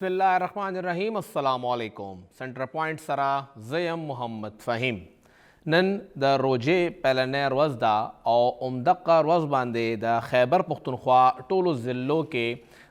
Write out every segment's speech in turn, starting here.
बिस्मिल्लाहिर्रहमानिर्रहीम अस्सलामुअलैकुम centre point सरा ज़यम मोहम्मद फ़हीम नन द रोजे पेलने रोज़दा और उमदक्का रोज़ बांदे द खैबर पुख्तनख्वा टोलो ज़िलों के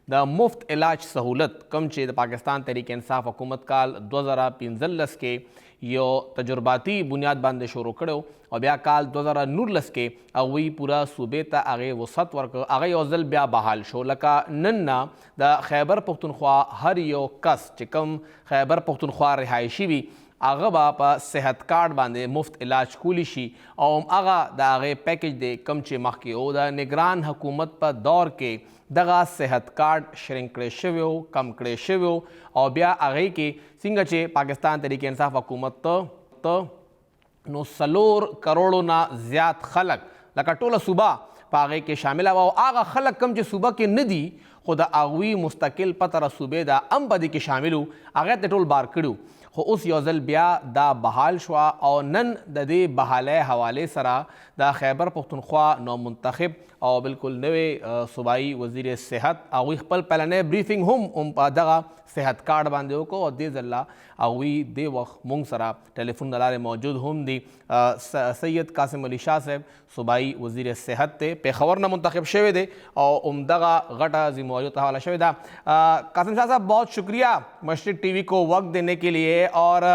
द मुफ्त इलाज सहूलत कम चे द पाकिस्तान तहरीक इंसाफ हुकूमत काल 2015 के यो तजुर्बाती बुनियाद बांधे शुरू करो और ब्या काल 2019 के अगवी पूरा सूबे ता आगे वसत वर्क आगे ओजल ब्या बहाल शो लका नन्ना द खैबर पुख्तनख्वा हर यो कस चिकम खैबर पुख्तनख्वा रिहायशी भी आगा बापा सेहत कार्ड बांधे मुफ्त इलाज कूलिशी और आगा द आगे पैकेज दे कम चे मख के ओ द निगरान हुकूमत पर दौर के दगा सेहत कार्ड श्रिंकड़े शिव्यो कम करे शिव्यो और ब्या आगे के सिंगचे पाकिस्तान तरीके इंसाफ हुकूमत तो नो सलोर करोड़ों ना ज़्याद खलक लका टोला सूबा पागे के शामिल हुआ आगा खलक कम जो सूबा के नदी खुदा आगवी मुस्तकिल पतर सूबे दा अम बदी के शामिल आगे टोल बार कड़ू हो उस योजल ब्या दा बहाल शुआ और नन ददे बहाले हवाले सरा दा खैबर पुख्तनख्वा नौ मुंतखब और बिल्कुल नवे सूबाई वज़ीर सेहत आगवी खपल पहले ब्रीफिंग हम दगा सेहत कार्ड बांधे को और दे जल्ला आगवी दे वक्त मुंग सरा टेलीफोन दलारे मौजूद हम दी सैयद कासिम अली शाह साहब सूबाई वज़ीर सेहत थे पेखवर न मुंतखब शवे दे और उमदगा गटा जी मौजूद हवाला शवे दा कासिम शाह साहब बहुत शुक्रिया मशरिक टीवी को वक्त देने के लिए और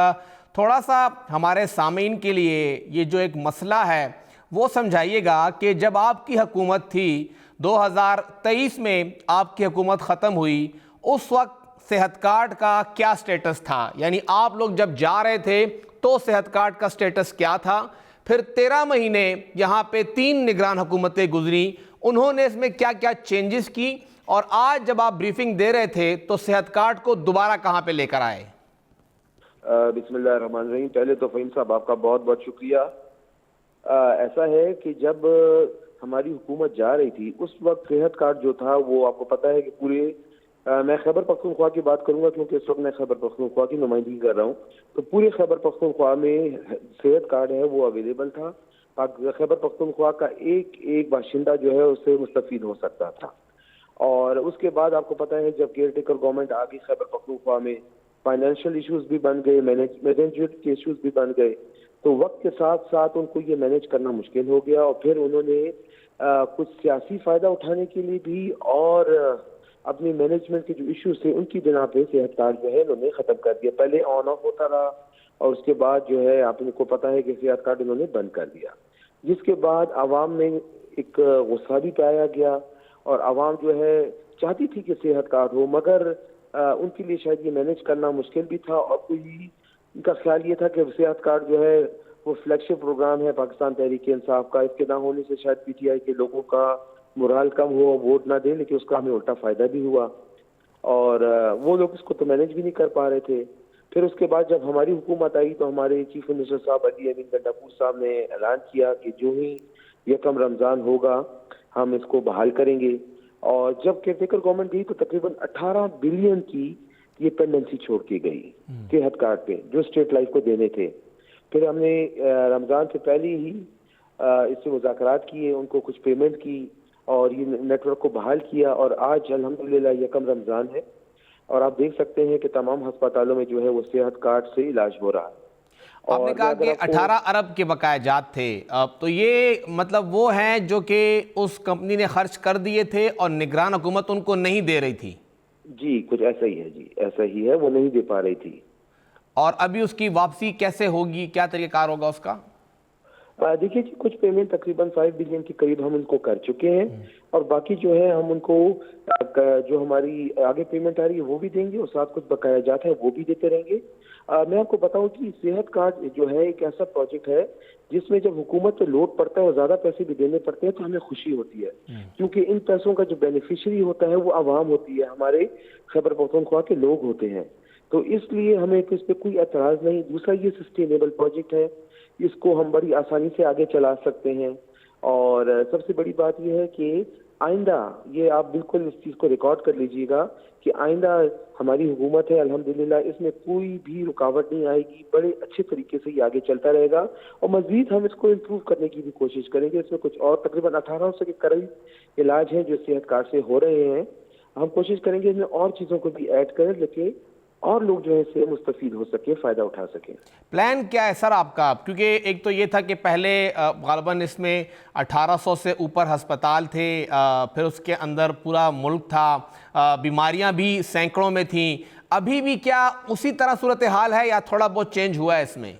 थोड़ा सा हमारे सामीन के लिए ये जो एक मसला है वो समझाइएगा कि जब आपकी हुकूमत थी 2023 में आपकी हुकूमत ख़त्म हुई उस वक्त सेहत कार्ड का क्या स्टेटस था, यानी आप लोग जब जा रहे थे तो सेहत कार्ड का स्टेटस क्या था, फिर 13 महीने यहाँ पे 3 निगरान हुकूमतें गुजरी, उन्होंने इसमें क्या क्या चेंजेस की और आज जब आप ब्रीफिंग दे रहे थे तो सेहत कार्ड को दोबारा कहाँ पे लेकर आए? बिस्मिल्लाहिर्रहमानिर्रहीम। पहले तो फ़हीम साहब आपका बहुत बहुत शुक्रिया। ऐसा है कि जब हमारी हुकूमत जा रही थी उस वक्त सेहत कार्ड जो था वो आपको पता है कि पूरे मैं खैबर पख्तूनख्वा की बात करूंगा क्योंकि इस वक्त मैं खैबर पख्तूनख्वा की नुमाइंदगी कर रहा हूँ, तो पूरे खैबर पख्तूनख्वा में सेहत कार्ड है वो अवेलेबल था। खैबर पख्तूनख्वा का एक एक बाशिंदा जो है उससे मुस्तफीद हो सकता था। और उसके बाद आपको पता है जब केयर टेकर गवर्नमेंट आ गई खैबर पख्तूनख्वा में फाइनेंशियल इश्यूज भी बन गए, मैनेजमेंट के इश्यूज भी बन गए, तो वक्त के साथ साथ उनको ये मैनेज करना मुश्किल हो गया और फिर उन्होंने कुछ सियासी फायदा उठाने के लिए भी और अपनी मैनेजमेंट के जो इश्यूज थे उनकी बिना पे सेहत कार्ड जो है उन्होंने खत्म कर दिया। पहले ऑन ऑफ होता रहा और उसके बाद जो है आपको पता है कि सेहत कार्ड उन्होंने बंद कर दिया, जिसके बाद आवाम में एक गुस्सा भी पाया गया और आवाम जो है चाहती थी कि सेहत कार्ड हो, मगर उनके लिए शायद ये मैनेज करना मुश्किल भी था और कोई उनका ख्याल ये था कि सेहत कार्ड जो है वो फ्लैगशिप प्रोग्राम है पाकिस्तान तहरीक इंसाफ का, इसके ना होने से शायद पीटीआई के लोगों का मोराल कम हो, वोट ना दे, लेकिन उसका हमें उल्टा फायदा भी हुआ और वो लोग इसको तो मैनेज भी नहीं कर पा रहे थे। फिर उसके बाद जब हमारी हुकूमत आई तो हमारे चीफ मिनिस्टर साहब अली अमीन गंडापुर साहब ने ऐलान किया कि जो ही यकम रमज़ान होगा हम इसको बहाल करेंगे। और जब केयरटेकर गवर्नमेंट गई तो तकरीबन 18 बिलियन की ये पेंडेंसी छोड़ के गई सेहत कार्ड पे जो स्टेट लाइफ को देने थे। फिर हमने रमज़ान से पहले ही इससे मुज़ाकरात किए, उनको कुछ पेमेंट की और ये नेटवर्क को बहाल किया और आज अल्हम्दुलिल्लाह यकम रमज़ान है और आप देख सकते हैं कि तमाम अस्पतालों में जो है वो सेहत कार्ड से इलाज हो रहा है। आपने कहा कि 18 अरब के बकायाजात थे, अब तो ये मतलब वो हैं जो कि उस कंपनी ने खर्च कर दिए थे और निगरान हुकूमत उनको नहीं दे रही थी? जी कुछ ऐसा ही है, जी ऐसा ही है, वो नहीं दे पा रही थी। और अभी उसकी वापसी कैसे होगी, क्या तरीक़ाकार होगा उसका? देखिए जी कुछ पेमेंट तकरीबन 5 बिलियन के करीब हम उनको कर चुके हैं और बाकी जो है हम उनको जो हमारी आगे पेमेंट आ रही है वो भी देंगे और साथ कुछ बकाया जाता है वो भी देते रहेंगे। मैं आपको बताऊं कि सेहत कार्ड जो है एक ऐसा प्रोजेक्ट है जिसमें जब हुकूमत पे लोड पड़ता है और ज्यादा पैसे भी देने पड़ते हैं तो हमें खुशी होती है, क्योंकि इन पैसों का जो बेनिफिशियरी होता है वो आवाम होती है, हमारे खैबर पख्तूनख्वा के लोग होते हैं, तो इसलिए हमें इस पर कोई एतराज नहीं। दूसरा ये सस्टेनेबल प्रोजेक्ट है, इसको हम बड़ी आसानी से आगे चला सकते हैं और सबसे बड़ी बात यह है कि आइंदा ये आप बिल्कुल इस चीज़ को रिकॉर्ड कर लीजिएगा कि आइंदा हमारी हुकूमत है अल्हम्दुलिल्लाह इसमें कोई भी रुकावट नहीं आएगी, बड़े अच्छे तरीके से ये आगे चलता रहेगा और मज़ीद हम इसको इम्प्रूव करने की भी कोशिश करेंगे। इसमें कुछ और तकरीबन 1800 के करीब इलाज हैं जो सेहत कार्ड से हो रहे हैं हम कोशिश करेंगे इसमें और चीज़ों को भी ऐड करें, लेकिन और लोग जो है इससे मुस्तफीद हो सके, फ़ायदा उठा सकें। प्लान क्या है सर आपका? क्योंकि एक तो ये था कि पहले गालिबन इसमें 1800 से ऊपर अस्पताल थे, फिर उसके अंदर पूरा मुल्क था, बीमारियां भी सैकड़ों में थीं। अभी भी क्या उसी तरह सूरत हाल है या थोड़ा बहुत चेंज हुआ है इसमें?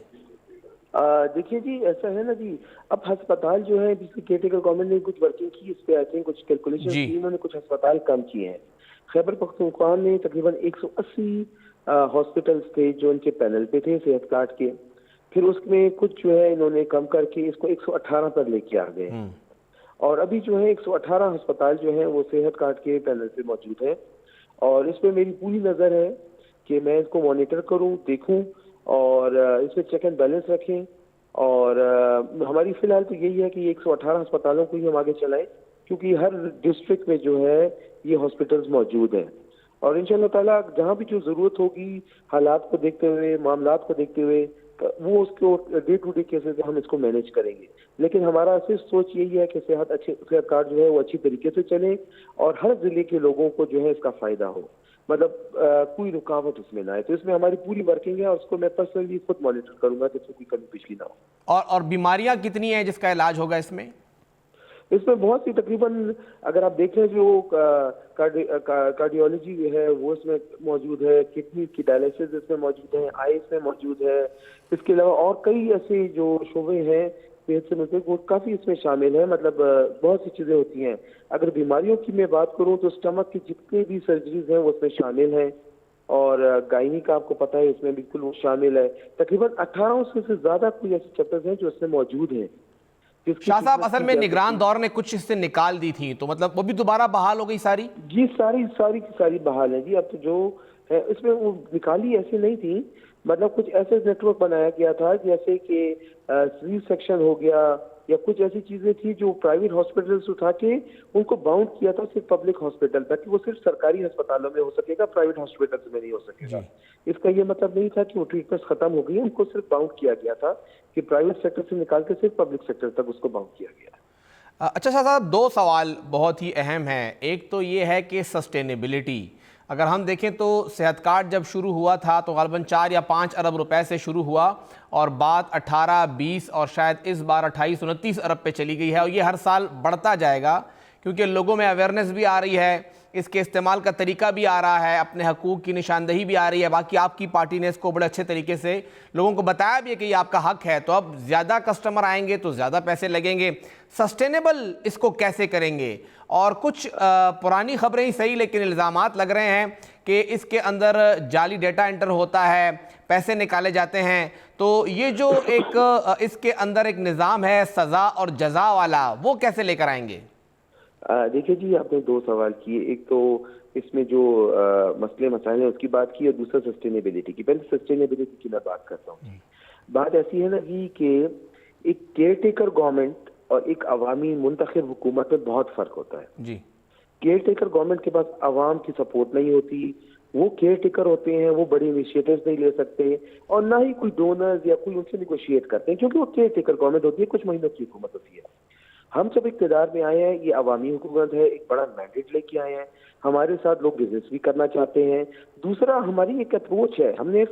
देखिए जी, ऐसा है ना जी, अब अस्पताल जो है पिछली केयरटेकर गवर्नमेंट ने कुछ वर्किंग की, इस पे आई थिंक कुछ कैलकुलेशन जी। की, उन्होंने कुछ अस्पताल कम किए हैं। खैबर पख्तूनख्वा में तकरीबन 180 हॉस्पिटल्स थे जो इनके पैनल पे थे सेहत कार्ड के। फिर उसमें कुछ जो है इन्होंने कम करके इसको 118 पर लेके आ गए, और अभी जो है 118 अस्पताल जो है वो सेहत कार्ड के पैनल पे मौजूद है। और इस पे मेरी पूरी नज़र है कि मैं इसको मॉनिटर करूं, देखूं और इसमें चेक एंड बैलेंस रखें। और हमारी फिलहाल तो यही है कि 118 अस्पतालों को ही हम आगे चलाएं, क्योंकि हर डिस्ट्रिक्ट में जो है ये हॉस्पिटल्स मौजूद हैं। और इंशाअल्लाह ताला जहाँ भी जो ज़रूरत होगी, हालात को देखते हुए, मामलात को देखते हुए, वो उसको डे टू डे केसेस हम इसको मैनेज करेंगे। लेकिन हमारा सिर्फ सोच यही है कि सेहत कार्ड जो है वो अच्छी तरीके से चले और हर जिले के लोगों को जो है इसका फ़ायदा हो, मतलब कोई रुकावट इसमें ना आए। तो इसमें हमारी पूरी वर्किंग है और उसको मैं पर्सनली खुद मॉनिटर करूंगा जिससे कोई कमी पिछली ना हो। और बीमारियां कितनी हैं जिसका इलाज होगा इसमें? इसमें बहुत सी, तकरीबन अगर आप देखें जो कार्डियोलॉजी है वो इसमें मौजूद है, किडनी की डायलिसिस इसमें मौजूद है, आई इसमें मौजूद है। इसके अलावा और कई ऐसे जो शोबे हैं सेहत से मुतल्लिक वो काफ़ी इसमें शामिल है, मतलब बहुत सी चीज़ें होती हैं। अगर बीमारियों की मैं बात करूँ तो स्टमक की जितनी भी सर्जरीज हैं वो इसमें शामिल हैं, और गायनी का आपको पता है इसमें बिल्कुल वो शामिल है। तकरीबन 1800 से ज़्यादा कोई ऐसे चैप्टर्स हैं जो इसमें मौजूद हैं। शाह साहब, असल में निगरान दौर ने कुछ हिस्से निकाल दी थी, तो मतलब वो भी दोबारा बहाल हो गई सारी? जी, सारी सारी की सारी बहाल है जी। अब तो जो है इसमें वो निकाली ऐसे नहीं थी, मतलब कुछ ऐसे नेटवर्क बनाया गया था जैसे कि सी सेक्शन हो गया, या कुछ ऐसी चीजें थी जो प्राइवेट हॉस्पिटल से उठा के उनको बाउंड किया था सिर्फ पब्लिक हॉस्पिटल तक, कि वो सिर्फ सरकारी अस्पतालों में हो सकेगा, प्राइवेट हॉस्पिटल में नहीं हो सकेगा। इसका ये मतलब नहीं था कि वो ट्रीटमेंट खत्म हो गई, उनको सिर्फ बाउंड किया गया था कि प्राइवेट सेक्टर से निकाल के सिर्फ पब्लिक सेक्टर तक उसको बाउंड किया गया। अच्छा शाह साहब, दो सवाल बहुत ही अहम हैं। एक तो ये है कि सस्टेनेबिलिटी, अगर हम देखें तो सेहत कार्ड जब शुरू हुआ था तो ग़ालिबन 4 या 5 अरब रुपए से शुरू हुआ, और बात 18, 20 और शायद इस बार 28, 29 अरब पे चली गई है, और ये हर साल बढ़ता जाएगा क्योंकि लोगों में अवेयरनेस भी आ रही है, इसके इस्तेमाल का तरीका भी आ रहा है, अपने हकूक़ की निशानदही भी आ रही है। बाकी आपकी पार्टी ने इसको बड़े अच्छे तरीके से लोगों को बताया भी है कि ये आपका हक है, तो अब ज़्यादा कस्टमर आएंगे तो ज़्यादा पैसे लगेंगे। सस्टेनेबल इसको कैसे करेंगे? और कुछ पुरानी खबरें ही सही लेकिन इल्ज़ामात लग रहे हैं कि इसके अंदर जाली डेटा एंटर होता है, पैसे निकाले जाते हैं, तो ये जो एक इसके अंदर एक निज़ाम है सज़ा और जज़ा वाला, वो कैसे लेकर आएंगे? देखिए जी, आपने दो सवाल किए, एक तो इसमें जो मसले मसाइल हैं उसकी बात की, और दूसरा सस्टेनेबिलिटी की। पहले सस्टेनेबिलिटी की मैं बात करता हूँ। बात ऐसी है ना जी कि एक केयर टेकर गवर्नमेंट और एक अवामी मुंतखब हुकूमत में बहुत फर्क होता है जी। केयर टेकर गवर्नमेंट के पास अवाम की सपोर्ट नहीं होती, वो केयर टेकर होते हैं, वो बड़े इनिशिएटिव्स नहीं ले सकते, और ना ही कोई डोनर्स या कोई उनसे निगोशिएट करते हैं, क्योंकि वो केयर टेकर गवर्नमेंट होती है, कुछ महीनों की हुकूमत होती है। हम जब इक़्तिदार में आए हैं, ये अवामी हुकूमत है, एक बड़ा मैंडेट लेके आए हैं, हमारे साथ लोग बिजनेस भी करना चाहते हैं। दूसरा, हमारी एक अप्रोच है, हमने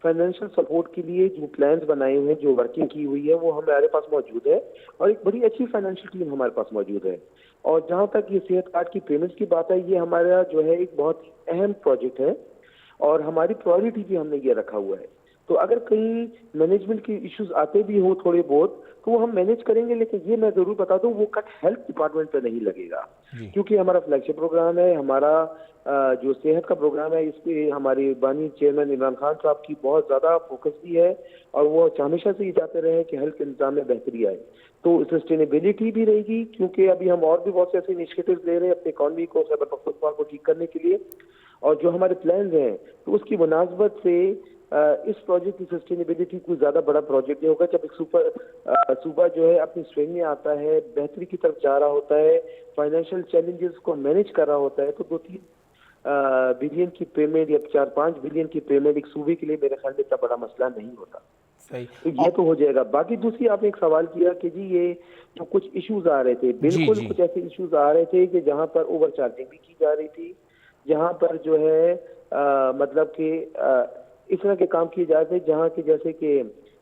फाइनेंशियल सपोर्ट के लिए जो प्लान्स बनाए हुए हैं, जो वर्किंग की हुई है, वो हमारे पास मौजूद है, और एक बड़ी अच्छी फाइनेंशियल टीम हमारे पास मौजूद है। और जहाँ तक ये सेहत कार्ड की पेमेंट्स की बात है, ये हमारा जो है एक बहुत अहम प्रोजेक्ट है, और हमारी प्रायोरिटी भी हमने ये रखा हुआ है। तो अगर कहीं मैनेजमेंट के इश्यूज आते भी हो थोड़े बहुत, तो वो हम मैनेज करेंगे, लेकिन ये मैं जरूर बता दूं, वो कट हेल्थ डिपार्टमेंट पे नहीं लगेगा, क्योंकि हमारा फ्लैगशिप प्रोग्राम है, हमारा जो सेहत का प्रोग्राम है, इस पे हमारे बानी चेयरमैन इमरान खान साहब की बहुत ज्यादा फोकस भी है, और वो हमेशा से ये चाहते रहे कि हेल्थ के इंतजाम में बेहतरी आए। तो सस्टेनेबिलिटी भी रहेगी, क्योंकि अभी हम और भी बहुत से ऐसे इनिशिएटिव ले रहे हैं अपनी इकॉनमी को, खैबर पख्तूनख्वा को ठीक करने के लिए, और जो हमारे प्लान हैं, तो उसकी मुनासबत से इस प्रोजेक्ट की सस्टेनेबिलिटी कोई ज्यादा बड़ा प्रोजेक्ट नहीं होगा। जब एक सूबा जो है अपनी स्ट्रेंथ में आता है, बेहतरी की तरफ जा रहा होता है, फाइनेंशियल चैलेंजेस को मैनेज कर रहा होता है, तो 2-3 बिलियन की पेमेंट या 4-5 बिलियन की पेमेंट एक सूबे के लिए मेरे ख्याल में इतना बड़ा मसला नहीं होता। सही। तो ये तो हो जाएगा। बाकी दूसरी आपने एक सवाल किया कि जी ये जो कुछ इश्यूज आ रहे थे, जी बिल्कुल जी। कुछ ऐसे इश्यूज आ रहे थे कि जहाँ पर ओवर चार्जिंग भी की जा रही थी, जहाँ पर जो है मतलब कि इस तरह के काम किए जा रहे थे जहाँ के जैसे कि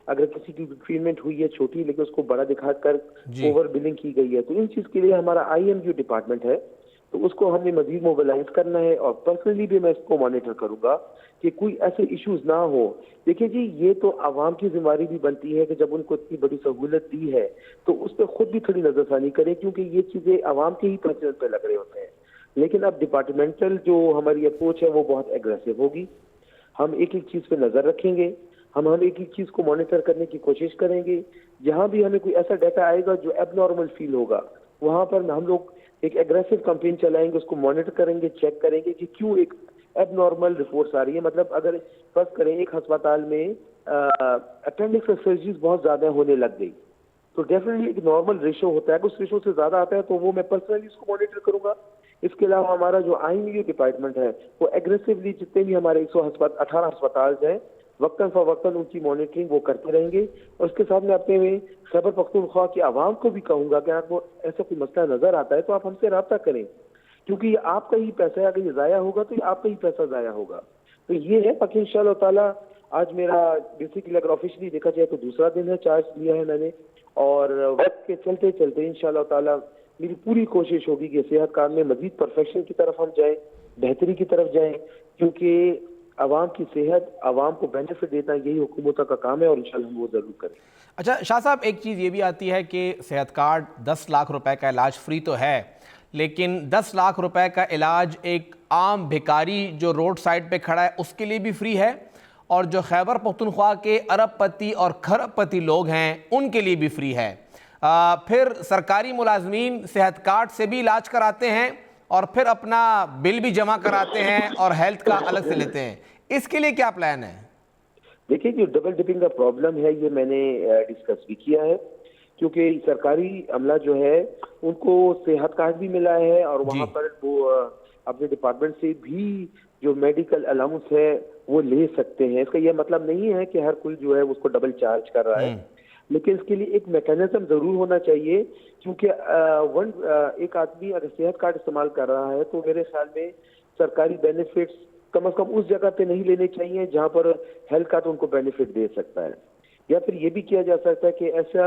अगर किसी की ट्रीटमेंट हुई है छोटी लेकिन उसको बड़ा दिखाकर जी। ओवर बिलिंग की गई है, तो इन चीज के लिए हमारा IM जो डिपार्टमेंट है तो उसको हमने मजीद मोबिलाइज करना है और पर्सनली भी मैं इसको मॉनिटर करूंगा कि कोई ऐसे इश्यूज ना हो। देखिए जी, ये तो आवाम की जिम्मेदारी भी बनती है कि जब उनको इतनी बड़ी सहूलत दी है तो उस पर खुद भी थोड़ी नजरसानी करें, क्योंकि ये चीजें आवाम के ही पहुंचने पे लग रहे होते हैं। लेकिन अब डिपार्टमेंटल जो हमारी अप्रोच है वो बहुत एग्रेसिव होगी। हम एक एक चीज पे नजर रखेंगे, हम एक एक चीज को मॉनिटर करने की कोशिश करेंगे। जहां भी हमें कोई ऐसा डाटा आएगा जो एबनॉर्मल फील होगा, वहां पर हम लोग एक एग्रेसिव कैंपेन चलाएंगे, उसको मॉनिटर करेंगे, चेक करेंगे कि क्यों एक एबनॉर्मल रिपोर्ट्स आ रही है। मतलब अगर फर्ज करें एक अस्पताल में अपेंडिक्स सर्जरीज बहुत ज्यादा होने लग गई, तो डेफिनेटली एक नॉर्मल रेशो होता है, उस रेशो से ज्यादा आता है तो वो मैं पर्सनली उसको मॉनिटर करूंगा। इसके अलावा हमारा जो IMU डिपार्टमेंट है वो एग्रेसिवली जितने भी हमारे 118 अस्पताल हैं वक्तन फवक्तन उनकी मॉनिटरिंग वो करते रहेंगे। और उसके साथ मैं अपने में खैबर पख्तूनख्वा की आवाम को भी कहूंगा कि आपको ऐसा कोई मसला नजर आता है तो आप हमसे रब्ता करें, क्योंकि ये आपका ही पैसा है। अगर ये जाया होगा तो ये आपका ही पैसा जाया होगा। तो ये है। बाकी इंशाल्लाह ताला आज मेरा बेसिकली अगर ऑफिशियली देखा जाए तो दूसरा दिन है, चार्ज लिया है मैंने, और वक्त के चलते चलते इंशाल्लाह ताला मेरी पूरी कोशिश होगी कि सेहत काम में मजीद परफेक्शन की तरफ हम जाएं, बेहतरी की तरफ जाएं, क्योंकि आवाम की सेहत, आवाम को बेनिफिट देना यही हुकूमत का काम है और इंशाल्लाह हम वो जरूर करें। अच्छा शाह साहब, एक चीज़ ये भी आती है कि सेहत कार्ड 10 लाख रुपए का इलाज फ्री तो है, लेकिन 10 लाख रुपए का इलाज एक आम भिखारी जो रोड साइड पे खड़ा है उसके लिए भी फ्री है, और जो खैबर पख्तूनख्वा के अरबपति और खरबपति लोग हैं उनके लिए भी फ्री है। फिर सरकारी मुलाजमीन सेहत कार्ड से भी इलाज कराते हैं और फिर अपना बिल भी जमा कराते हैं और हेल्थ का अलग से लेते हैं। इसके लिए क्या प्लान है? देखिए, जो डबल डिपिंग का प्रॉब्लम है ये मैंने डिस्कस भी किया है, क्योंकि सरकारी अमला जो है उनको सेहत कार्ड भी मिला है और वहां पर वो अपने डिपार्टमेंट से भी जो मेडिकल अलाउंस है वो ले सकते हैं। इसका यह मतलब नहीं है कि हर कोई जो है उसको डबल चार्ज कर रहा है, लेकिन इसके लिए एक मैकेनिज्म जरूर होना चाहिए। क्योंकि एक आदमी अगर सेहत कार्ड इस्तेमाल कर रहा है तो मेरे ख्याल में सरकारी बेनिफिट्स कम से कम उस जगह पे नहीं लेने चाहिए जहां पर हेल्थ कार्ड उनको बेनिफिट दे सकता है। या फिर ये भी किया जा सकता है कि ऐसा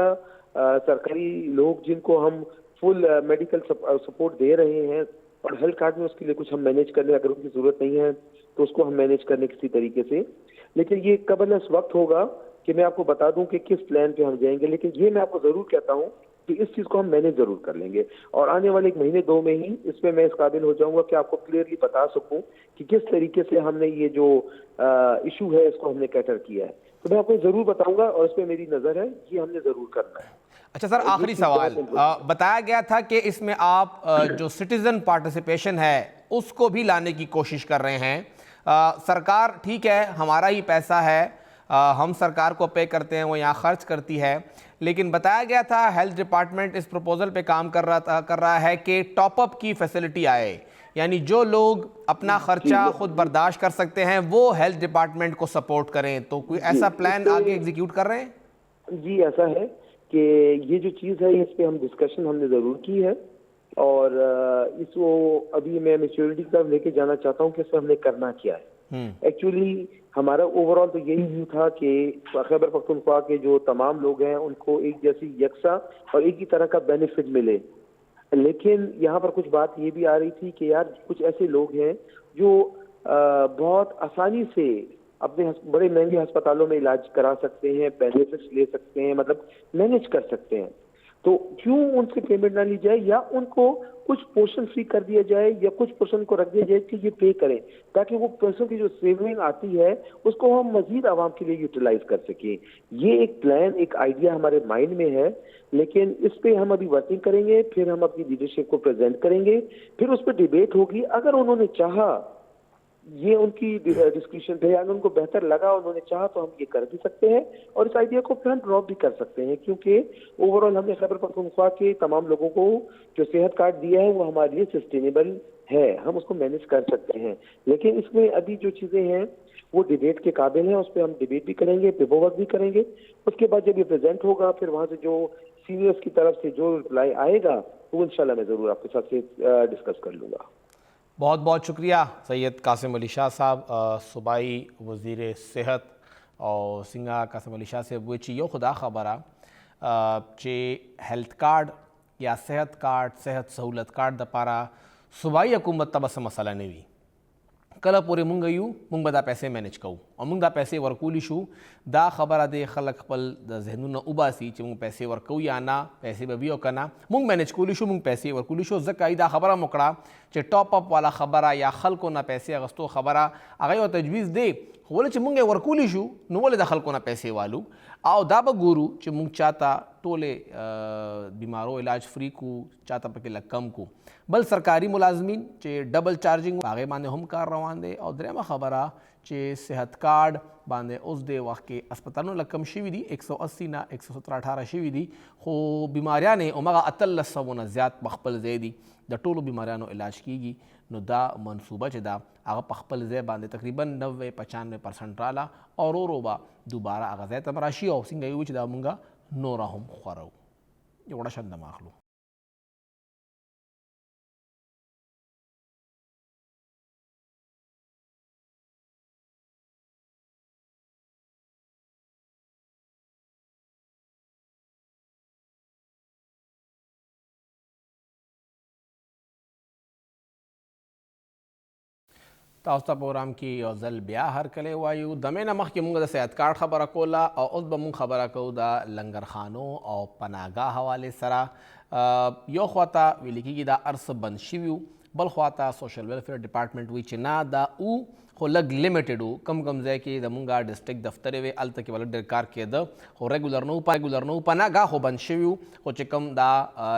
सरकारी लोग जिनको हम फुल मेडिकल सपोर्ट दे रहे हैं और हेल्थ कार्ड में उसके लिए कुछ हम मैनेज करने, अगर उनकी जरूरत नहीं है तो उसको हम मैनेज करने किसी तरीके से। लेकिन ये कबल इस वक्त होगा कि मैं आपको बता दूं कि किस प्लान पे हम जाएंगे, लेकिन ये मैं आपको जरूर कहता हूं कि इस चीज को हम मैनेज जरूर कर लेंगे और आने वाले 1 महीने 2 में ही इसमें मैं इस काबिल हो जाऊंगा कि आपको क्लियरली बता सकूं कि किस तरीके से हमने ये जो इशू है इसको हमने कैटर किया है। तो मैं आपको जरूर बताऊंगा और इस पर मेरी नजर है, ये हमने जरूर करना है। अच्छा सर, आखिरी सवाल, बताया गया था कि इसमें आप जो सिटीजन पार्टिसिपेशन है उसको भी लाने की कोशिश कर रहे हैं। सरकार ठीक है, हमारा ही पैसा है, हम सरकार को पे करते हैं, वो यहाँ खर्च करती है, लेकिन बताया गया था हेल्थ डिपार्टमेंट इस प्रपोजल पे काम कर रहा है कि टॉपअप की फैसिलिटी आए, यानी जो लोग अपना खर्चा खुद बर्दाश्त कर सकते हैं वो हेल्थ डिपार्टमेंट को सपोर्ट करें। तो कोई ऐसा प्लान आगे एग्जीक्यूट कर रहे हैं? जी, ऐसा है कि ये जो चीज़ है इस पे हम डिस्कशन हमने ज़रूर की है और इसको अभी मैं मैच्योरिटी की तरफ लेके जाना चाहता हूँ कि इसमें हमने करना क्या है। एक्चुअली हमारा ओवरऑल तो यही व्यू था कि खैबर पख्तूनख्वा के जो तमाम लोग हैं उनको एक जैसी यकसा और एक ही तरह का बेनिफिट मिले, लेकिन यहाँ पर कुछ बात ये भी आ रही थी कि यार कुछ ऐसे लोग हैं जो बहुत आसानी से अपने बड़े महंगे अस्पतालों में इलाज करा सकते हैं, बेनिफिट्स ले सकते हैं, मतलब मैनेज कर सकते हैं, तो क्यों उनसे पेमेंट ना ली जाए या उनको कुछ पोर्शन फ्री कर दिया जाए या कुछ पोर्शन को रख दिया जाए कि ये पे करें, ताकि वो पैसों की जो सेविंग आती है उसको हम मजीद आवाम के लिए यूटिलाइज कर सकें। ये एक प्लान, एक आइडिया हमारे माइंड में है, लेकिन इस पे हम अभी वर्किंग करेंगे, फिर हम अपनी लीडरशिप को प्रेजेंट करेंगे, फिर उस पर डिबेट होगी। अगर उन्होंने चाहा ये उनकी डिस्क्रिप्शन थे, अगर उनको बेहतर लगा, उन्होंने चाहा तो हम ये कर भी सकते हैं और इस आइडिया को फिर हम ड्रॉप भी कर सकते हैं, क्योंकि ओवरऑल हमने खैबर पख्तूनख्वा के तमाम लोगों को जो सेहत कार्ड दिया है वो हमारे लिए सस्टेनेबल है, हम उसको मैनेज कर सकते हैं। लेकिन इसमें अभी जो चीजें हैं वो डिबेट के काबिल हैं, उस पर हम डिबेट भी करेंगे, पेपर वर्क भी करेंगे। उसके बाद जब ये प्रेजेंट होगा, फिर वहां से जो सीनियर्स की तरफ से जो रिप्लाई आएगा तो इंशाल्लाह मैं जरूर आपके साथ से डिस्कस कर लूंगा। बहुत बहुत शुक्रिया सैयद कासिम अली शाह साहब, सूबाई वज़ीर सेहत और सिंगा कासिम अली शाह से वो यो खुदा खबर चे हेल्थ कार्ड या सेहत कार्ड, सेहत सहूलत कार्ड दपारा सूबाई हुकूमत तबस मसला नहीं हुई कल पूरे मुंग यू मुंग बदा पैसे मैनेज कहूँ और मुंग दा पैसे वर्कूली शू दा खबर दे खलक पल द जहनू उबासी चे मुंग पैसे वर्कू या ना पैसे बबियो कना मुंग मैनेज कूली शू मुंग पैसे वर्कूली शू जकाई दा खबर मुकड़ा चे टॉप अप वाला खबर या खल को ना पैसे अगस्तो खबर अगर और तजवीज़ दे बोले चे मुंगे वर्कूली शू नु बोले दा खल को ना पैसे वालू आओ दाब गुरु चे मुंग चाहता टोले बीमारों इलाज फ्री को चाहता पके लकम को बल सरकारी मुलाजमीन चे डबल चार्जिंग आगे बांधे हम कार रवान दे और द्रेमा खबर चे सेहत कार्ड बांधे उस दे वक्त के अस्पतालों लकम शिवी दी 180 ना 117-18 शिवी दी हो बीमारियाँ ने उमगा अतल सबो न ज़्यादा पखपल ज़ेदी द टोलो बीमारियाँ नो इलाज कीगी नो दा मनसूबा चदा आगा पखपल ज़े बांधे तकरीबन 90-95% राला और रोबा दोबारा आगा ज़े तमराशी और सिंगा युच दा मुंगा नोरा हम ख़राऊ ये बड़ा शंद माखलू तास्ता प्रोग्राम की औजल ब्या हर कले वायु दमे नमक के मुंग सेहत कार्ड खबर कोला और उस बमुंग खबर को दा लंगर खानों और पनागा हवाले सरा यो ख्वाता विलिकी की दा अर्स बंद शिव्यू बल ख्वाता सोशल वेलफेयर डिपार्टमेंट वी चिना दा ऊ हो लग लिमिटेड हो कम जै की दमुंगा डिस्ट्रिक्ट दफ्तर वे अल तक वाला डरकार के द हो रेगुलर नो पनागा हो बंद शिव्यू हो चिकम दा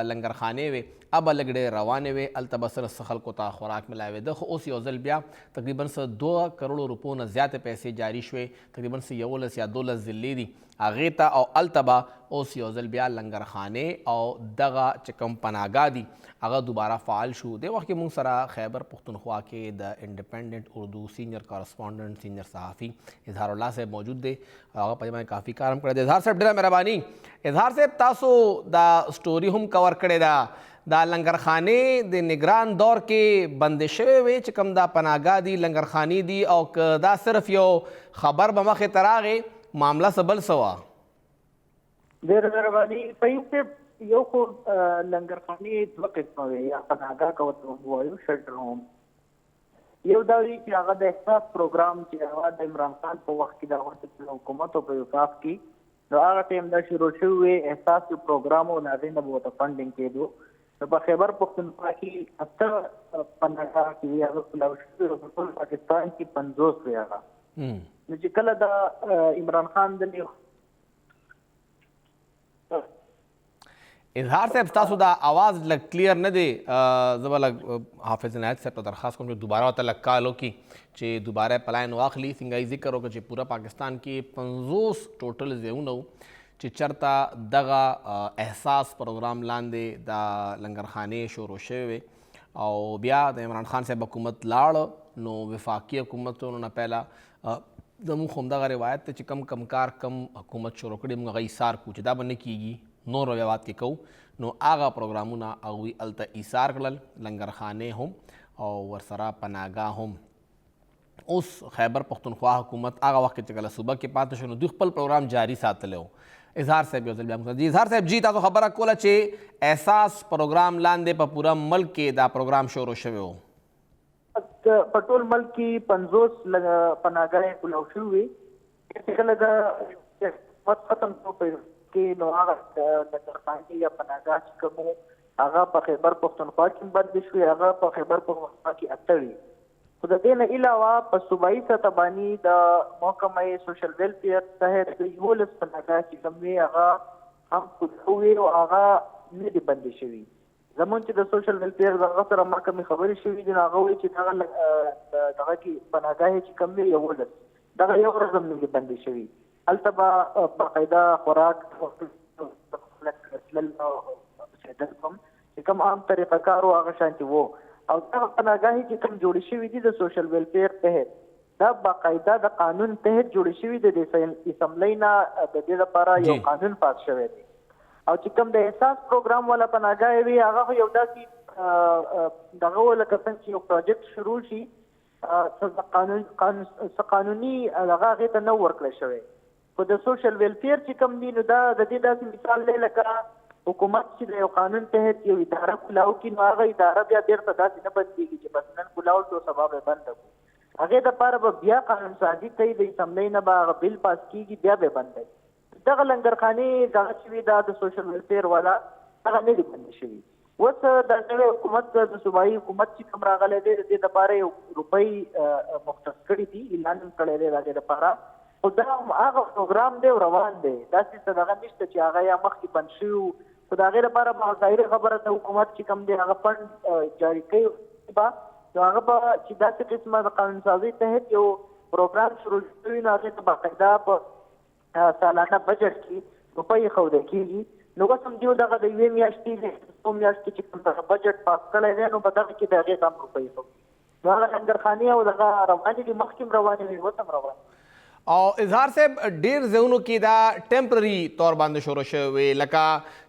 लंगर खाने वे अब लगड़े रवाने वे अल्तबसर सखल को ता खुराक मिलाए दख उस योजल ब्या तकरीबन से 2 करोड़ रुपयों न ज़्यादा पैसे जारी शुए तकरीबन से यवलस या 2 जिले दी आगेता और अल्तबा उस योजल ब्या लंगर खाने और दगा चकम पनागा दी अगर दोबारा फ़ाल शू दे वक्त मुंग सरा खैबर पख्तूनख्वा के the independent Urdu senior correspondent senior सहाफ़ी इजहारुल्लाह से मौजूद दे आगा पजमा काफ़ी कारम करे इजहार साहब डेरा मेहरबानी इजहार साहब तासो दा स्टोरी हम कवर करे दा लंगर खाने दे निगरान दौर के बंदिशे वे चकम दा पनागा दी लंगर खानी दी और दा सिर्फ यो खबर बमा के तरागे मामला सबल सवा देर मेहरबानी पई से यो को लंगर खानी दो किस्म वे या पनागा का वो यो शेल्टर होम यो दावी की आगा द एहसास प्रोग्राम की आवाज इमरान खान को वक्त की दावत हुकूमत और वफाक की तो आगा टाइम दा शुरू हुए एहसास के प्रोग्राम और नाज़रीन वो तो फंडिंग के दो तो खैबर पख्तूनख्वा की अक्सर पनागा की अगर पाकिस्तान की 50 से आगा मुझे कल दा इमरान खान दली इजहार से तासुदा आवाज़ लग क्लियर न दे जब लग हाफिज इनायत से दरख्वास्त को दोबारा होता लग कालो की चे दोबारा पलायन वाखली सिंगाई जिक्र हो चे पूरा पाकिस्तान की 50 टोटल जेऊ चिचरता दगा एहसास प्रोग्राम लांदे दा लंगर खाने शोर शेवे और ब्या द इमरान खान साहब हुकूमत लाड़ नो वफाकी हुकूमत उन्होंने पहला दमू खुमदा रिवायत चिकम कमकार कम हुकूमत शोरकड़ी मुगई सार कुछ दा बनने कीगी नो रवायात के कहू नो आगा प्रोग्रामू ना अगवी अलता ईसार कलल लंगर खाने हम और वरसरा पनागा हम उस खैबर पख्तूनख्वा हुकूमत आगा वक्त चकला सुबह के पात शुरू दुखपल प्रोग्राम जारी साथ ले इजहार साहब जी इजहार साहब जी तातो खबर कोला चे एहसास प्रोग्राम लांदे पर पूरा मल्क के दा प्रोग्राम शोर शवे हो पटोल मल्क की 50 पनागाहें खुलाशी हुई लगा खत्म तो के नोआगा लंगर खानी या पनागा कमो आगा पर खैबर पख्तूनख्वा की बंदिश हुई आगा पर खैबर पख्तूनख्वा की अतड़ी खुदा देन अलावा पर सूबाई सतबानी दा महकमा सोशल वेलफेयर तहत यूलस पनागा की कमी आगा हम खुद हुए और आगा ने बंदिश हुई زمون چې د سوشل ویلفیر دغه سره ما کومې خبرې شوې دي هغه وایي چې دغه دغه کې پناهګاه چې کوم دی 11 دغه یو ورځ هم نه بندي شوي هلته به باقاعده خوراک چې کوم عام طریقه کار و هغه شانتي وو او دغه پناهګاهي چې کوم جوړې شوي دي د سوشل ویلفیر تحت دا باقاعده د قانون تحت جوړې شوي دي د اسمبلی نه د دې لپاره یو قانون پاس شوی دی او چې کوم د احساس پروګرام والا پناهګاه وي هغه یو داسې دغه لکه څنګه چې یو پروجیکټ شروع شي قانوني هغه هغې ته نه ورکړی شوی خو د سوشل ویلفیر چې کوم دی نو دا د دې داسې مثال دی لکه حکومت چې د یو قانون تحت یو اداره کولاو کړي نو هغه اداره بیا بیرته داسې نه بندېږي چې بس نن کولاو شو سبا به بنده کړو هغې دپاره به بیا قانون سازي کوي د اسمبلی نه به هغه بل پاس کېږي بیا به بندوي دغه لنګرخانې دغه چې وي دا د سوشل ویلفیر والا هغه نه دي بندې شوي اوس د نوی حکومت د صوبایي حکومت چې کوم راغلی دی د دې دپاره یو روپۍ مختص کړي دي اعلان هم کړی دی د هغې دپاره خو دا هغه پروګرام دی او روان دی داسې څه دغه نشته چې هغه یا مخکې بند شوي وو خو د هغې لپاره به ظاهري خبره د حکومت چې کوم دی هغه فنډ جاري کوي به نو هغه به چې داسې قسمه د قانون سازۍ تحت یو پروګرام شروع شوي نو هغې ته باقاعده په سالانه بجټ کې روپۍ ښودل کېږي نو اوس هم دیو دغه د یوې میاشتې د څو میاشتې چې کوم دغه بجټ پاس کړی دی نو په دغه کې د هغې ته هم روپۍ ښودي نو هغه لنګرخانې او دغه روانې دي مخکې هم روانې وي اوس هم روانې او اظهار صاحب ډیر ځایونو کې دا ټمپرري طور باندې شروع شوی لکه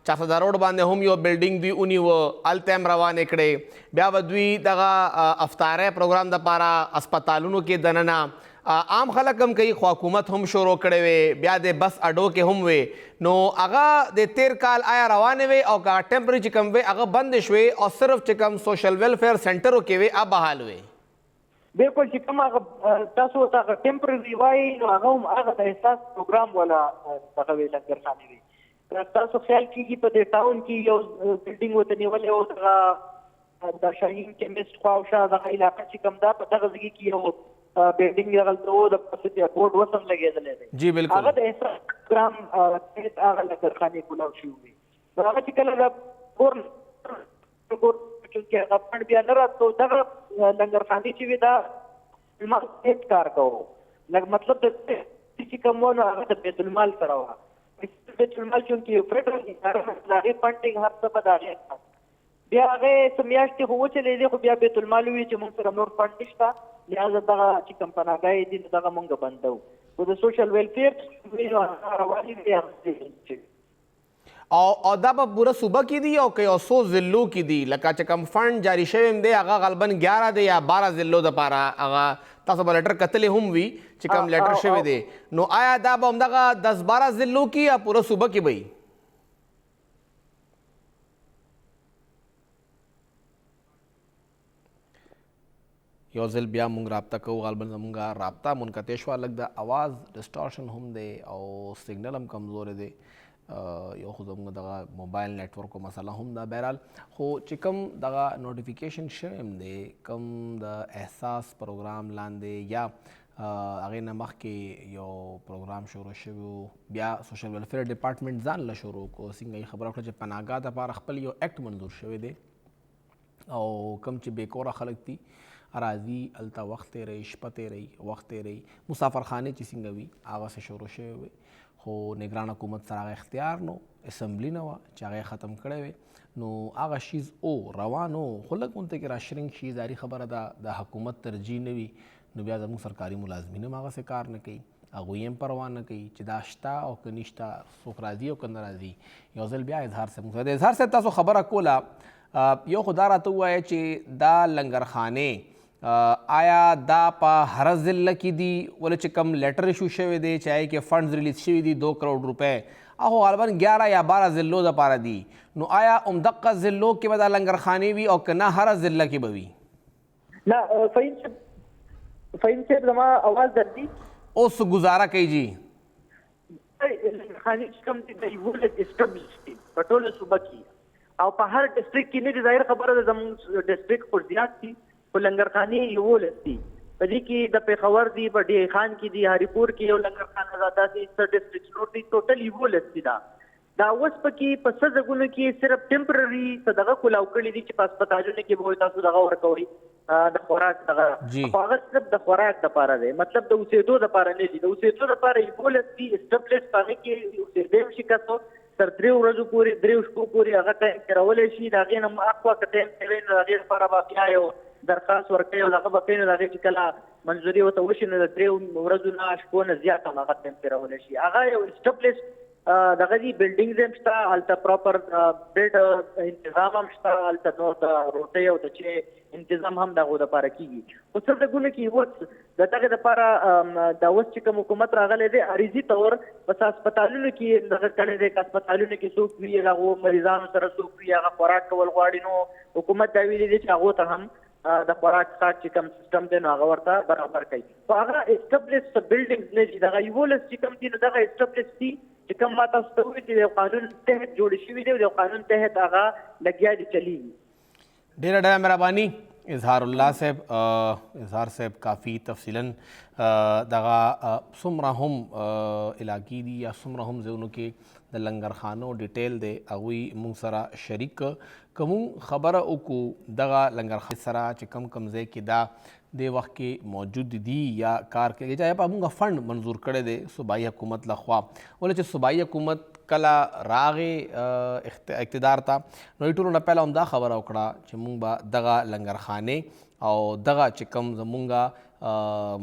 چاسدا روډ باندې هم یو بلډینګ دوی ونیوه هلته هم روانې کړې بیا به دوی دغه افطارۍ پروګرام دپاره اسپتالونو کې دننه عام خلک هم کوي خو حکومت هم شروع کړی وی بیا د بس اډو کې هم وی نو هغه د تیر کال آیا روانې وی او که ټمپرري چې کوم وی هغه بندې شوې او صرف چې کوم سوشل ویلفیر سنټرو کې وی هغه بحال وی بالکل چې کوم هغه تاسو هغه ټمپرري وایي نو هغه هم هغه د احساس پروګرام والا دغه وی لنګرخانې وي تاسو خیال کېږي په دې ټاون کې یو بلډینګ ورته نیولی او دغه د شاهین کیمسټ خواوشا دغه علاقه چې کوم ده په دغه ځای کې یو بلډینګ دغلته و د پاسه بورډ اوس هم لګېدلی دی جی بالکل هغه د احساس پروګرام تحت هغه لنګرخانې کولاو شوي وي نو هغه چې کله د کې هغه فنډ بیا نه راتلو دغه لنګرخانې چې وي دا المال هېڅ کار کوو مطلب د چې کوم و نو هغه د بیت المال سره وه بیت المال چونکې یو فیډرل اداره ده د هغې فنډینګ هر څه به د هغې بیا هغې څه میاشتې خو وچلېدې خو بیا بیت المال ووي چې موږ سره نور فنډ نشته لهذا دغه چې کوم پناهګاهې دي نو دغه موږ بندوو خو د سوشل ویلفیر روانې دي او دا به پوره صوبه کې دي او که یو څو ضلعو کې دي لکه چې کوم فنډ جاري شوی دی هغه غالبا 11 دی یا 12 ضلعو دپاره هغه تاسو به لیټر کتلی هم وي چې کوم لیټر شوی دی نو آیا دا به همدغه 10-12 ضلعو کې یا پوره صوبه کې به وي یو ځل بیا مونږ رابطه کوو غالبا زمونږ رابطه منقطع شوه لږ د اواز ډسټارشن هم دی او سیګنل هم کمزوری دی یو خو زموږ دغه موبایل نیټورکو مسله هم ده بهرحال خو چې کوم دغه نوټیفیکیشن شوی هم دی کوم د احساس پروګرام لاندې یا هغې نه مخکې یو پروګرام شروع شوی و بیا سوشل ویلفیر ډپارټمنټ ځان له شروع کړو څنګه یې خبره وکړه چې پناهګاه دپاره خپل یو ایکټ منظور شوی دی او کوم چې بېکوره خلک دي راځي هلته وخت تېروي شپه تېروي وخت تېروي مسافرخانې چې څنګه وي هغسې شروع شوی وي خو نگران حکومت سره هغه اختیار نو اسمبلی نه وه چې هغه ختم کړی وی نو هغه شیز او روان و خو لږ غونته کې راشرنګ شي ظاهري خبره ده د حکومت ترجیح نه وي نو بیا زموږ سرکاري ملازمین هم هغسې کار نه کوي هغوی هم پروا نه کوي چې دا شته او که نشته څوک راځي او که نه راځي یو ځل بیا اظهار صاحب موږ د اظهار صاحب تاسو خبره کوله یو خو دا راته ووایه چې دا لنګرخانې آیا دا په هر ضلع کې دي ولې چې کم لیټر ایشو شوی دی چې هغې کې فنډز ریلیز شوي دي 2 کروڑ روپۍ هغه غالبا 11 یا 12 ضلعو دپاره دي نو آیا همدغه ضلعو کې به دا لنګرخانې وي او که نه هره ضلع کې به وي نه فهیم صاحب زما آواز درځي اوس گزاره کوي جی لنګرخانې چې کوم دي د 11 اسټابلیش دي په ټوله صوبه کې او په هر ډسټرکټ کې نه دي ظاهر خبره ده زموږ ډسټرکټ خو زیات دي خو لنګرخانې 11 دي په دې کې د پېښور دي په ډی خان کې دي هریپور کې یو لنګرخانه ده داسې څه ډسټرکټ نور دي ټوټل 11 دي دا دا اوس پکې په څه ځایونو کې صرف ټمپرري څه دغه کولاو کړي دي چې په هسپتالونو کې به تاسو دغه ورکوئ د خوراک دغه خو هغه صرف د خوراک دپاره دی مطلب د اوسېدو دپاره نه دي د اوسېدو دپاره یولس دي اسټبلش په هغې کې اوسېدی هم شي کسو تر 3 ورځو پورې 3 شپو پورې هغه ټایم تېرولی شي د هغې نه اخوا که ټایم تېروي نو د هغې لپاره به بیا یو درخواست ورکوي او هغه به کوي نو د هغې چې کله منظوري ورته وشي نو د 3 ورځو نه شپو نه زیات هم هغه ټایم تېرولی شي هغه یو اسټبلش دغه دي بلډینګز هم شته هلته پراپر بیډ انتظام هم شته هلته نور د روټۍ او د چې انتظام هم دغو دپاره کېږي خو څه ځایونو کې اوس د دغې دپاره دا اوس چې کوم حکومت راغلی دی عریضي طور بس هسپتالونو کې دغه کړی دی که هسپتالونو کې څوک وي هغو مریضانو سره څوک وي هغه خوراک کول غواړي نو حکومت دا ویلي دی چې هغو ته هم د خوراک څاک چې کوم سیستم دی نو هغه ورته برابر کوي خو هغه اسټبلش بلډینګز نه دي دغه 11 چې کوم دي نو دغه اسټبلش دي چې کوم ما تاسو ته وویل چې د قانون تحت جوړ شوي دي او د قانون تحت هغه لګیا دي چلیږي ډېره ډېره مهرباني اظهار الله صاحب اظهار صاحب کافی تفصیلا دغه څومره هم علاقې دي یا څومره هم ځایونو کې د لنګرخانو ډیټیل دی هغوی موږ سره شریک که موږ خبره وکړو دغه لنګرخانې سره چې کم کم ځای کې دا دې وخت کې موجود دي یا کار کوي یا په موږ فنډ منظور کړی دی صوبایي حکومت لخوا ولې چې صوبایي حکومت کله راغې اقتدار ته نو ټولو نه پهله هم دا خبره وکړه چې موږ به دغه لنګرخانې او دغه چې کوم زمونږ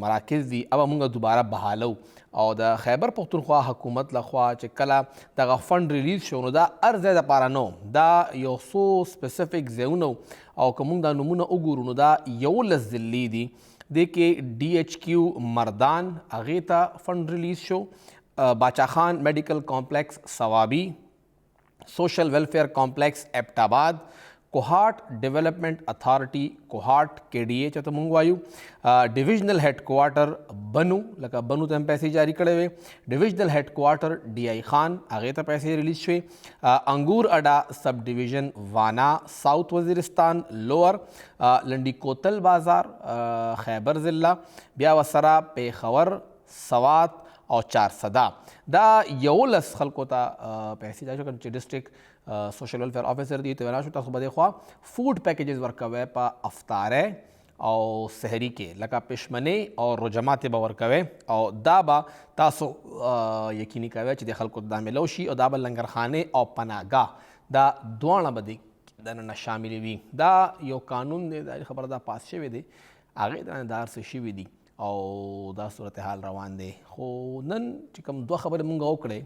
مراکز دي او موږ دوباره بحالو او د خیبر پختونخوا حکومت لخوا چې کله دغه فنډ ریلیز شو نو دا هر ځای دپاره نه دا یو څو سپیسیفیک ځایونه او که موږ دا نومونه وګورو نو دا 11 ضلعې دي دې کې DHQ مردان هغې ته فنډ ریلیز شو باچا خان میډیکل کمپلیکس ثوابي سوشل ویلفیر کمپلیکس ایبټ آباد کوهاټ ډیولپمنٹ اتھارټي کوهاټ KDA چې ته مونږ وایو ډیویژنل هیډ کوارټر بنو لکه بنو ته هم پیسې جاری کړی وې ډیویژنل هیډ کوارټر DI خان هغې ته پیسې ریلیز شوې انګور اډا سب ډیویژن وانا ساؤتھ وزیرستان لوور لنډي کوتل بازار خیبر ضلع بیا ورسره پیښور سوات او 400 دا 11 خلکو ته پیسې دا شو چې ډسټرکټ سوشل ویلفیر آفیسر دی ته وینا شو تاسو به د خوا فوډ پیکیجز ورکوي په افطاره او سحری کې لکه پشمنې او رجمات به ورکوي او دا به تاسو یقیني کوي چې د خلکو دا ملو شي او دا به لنګرخانې او پناهګاه دا دواړه به دننه شامل وي دا یو قانون دی دا خبره دا پاس شوی دی هغې دننه دا هر څه شوي دي او دا صورتحال روان دی خو نن چې کوم دوه خبرې مونږ وکړې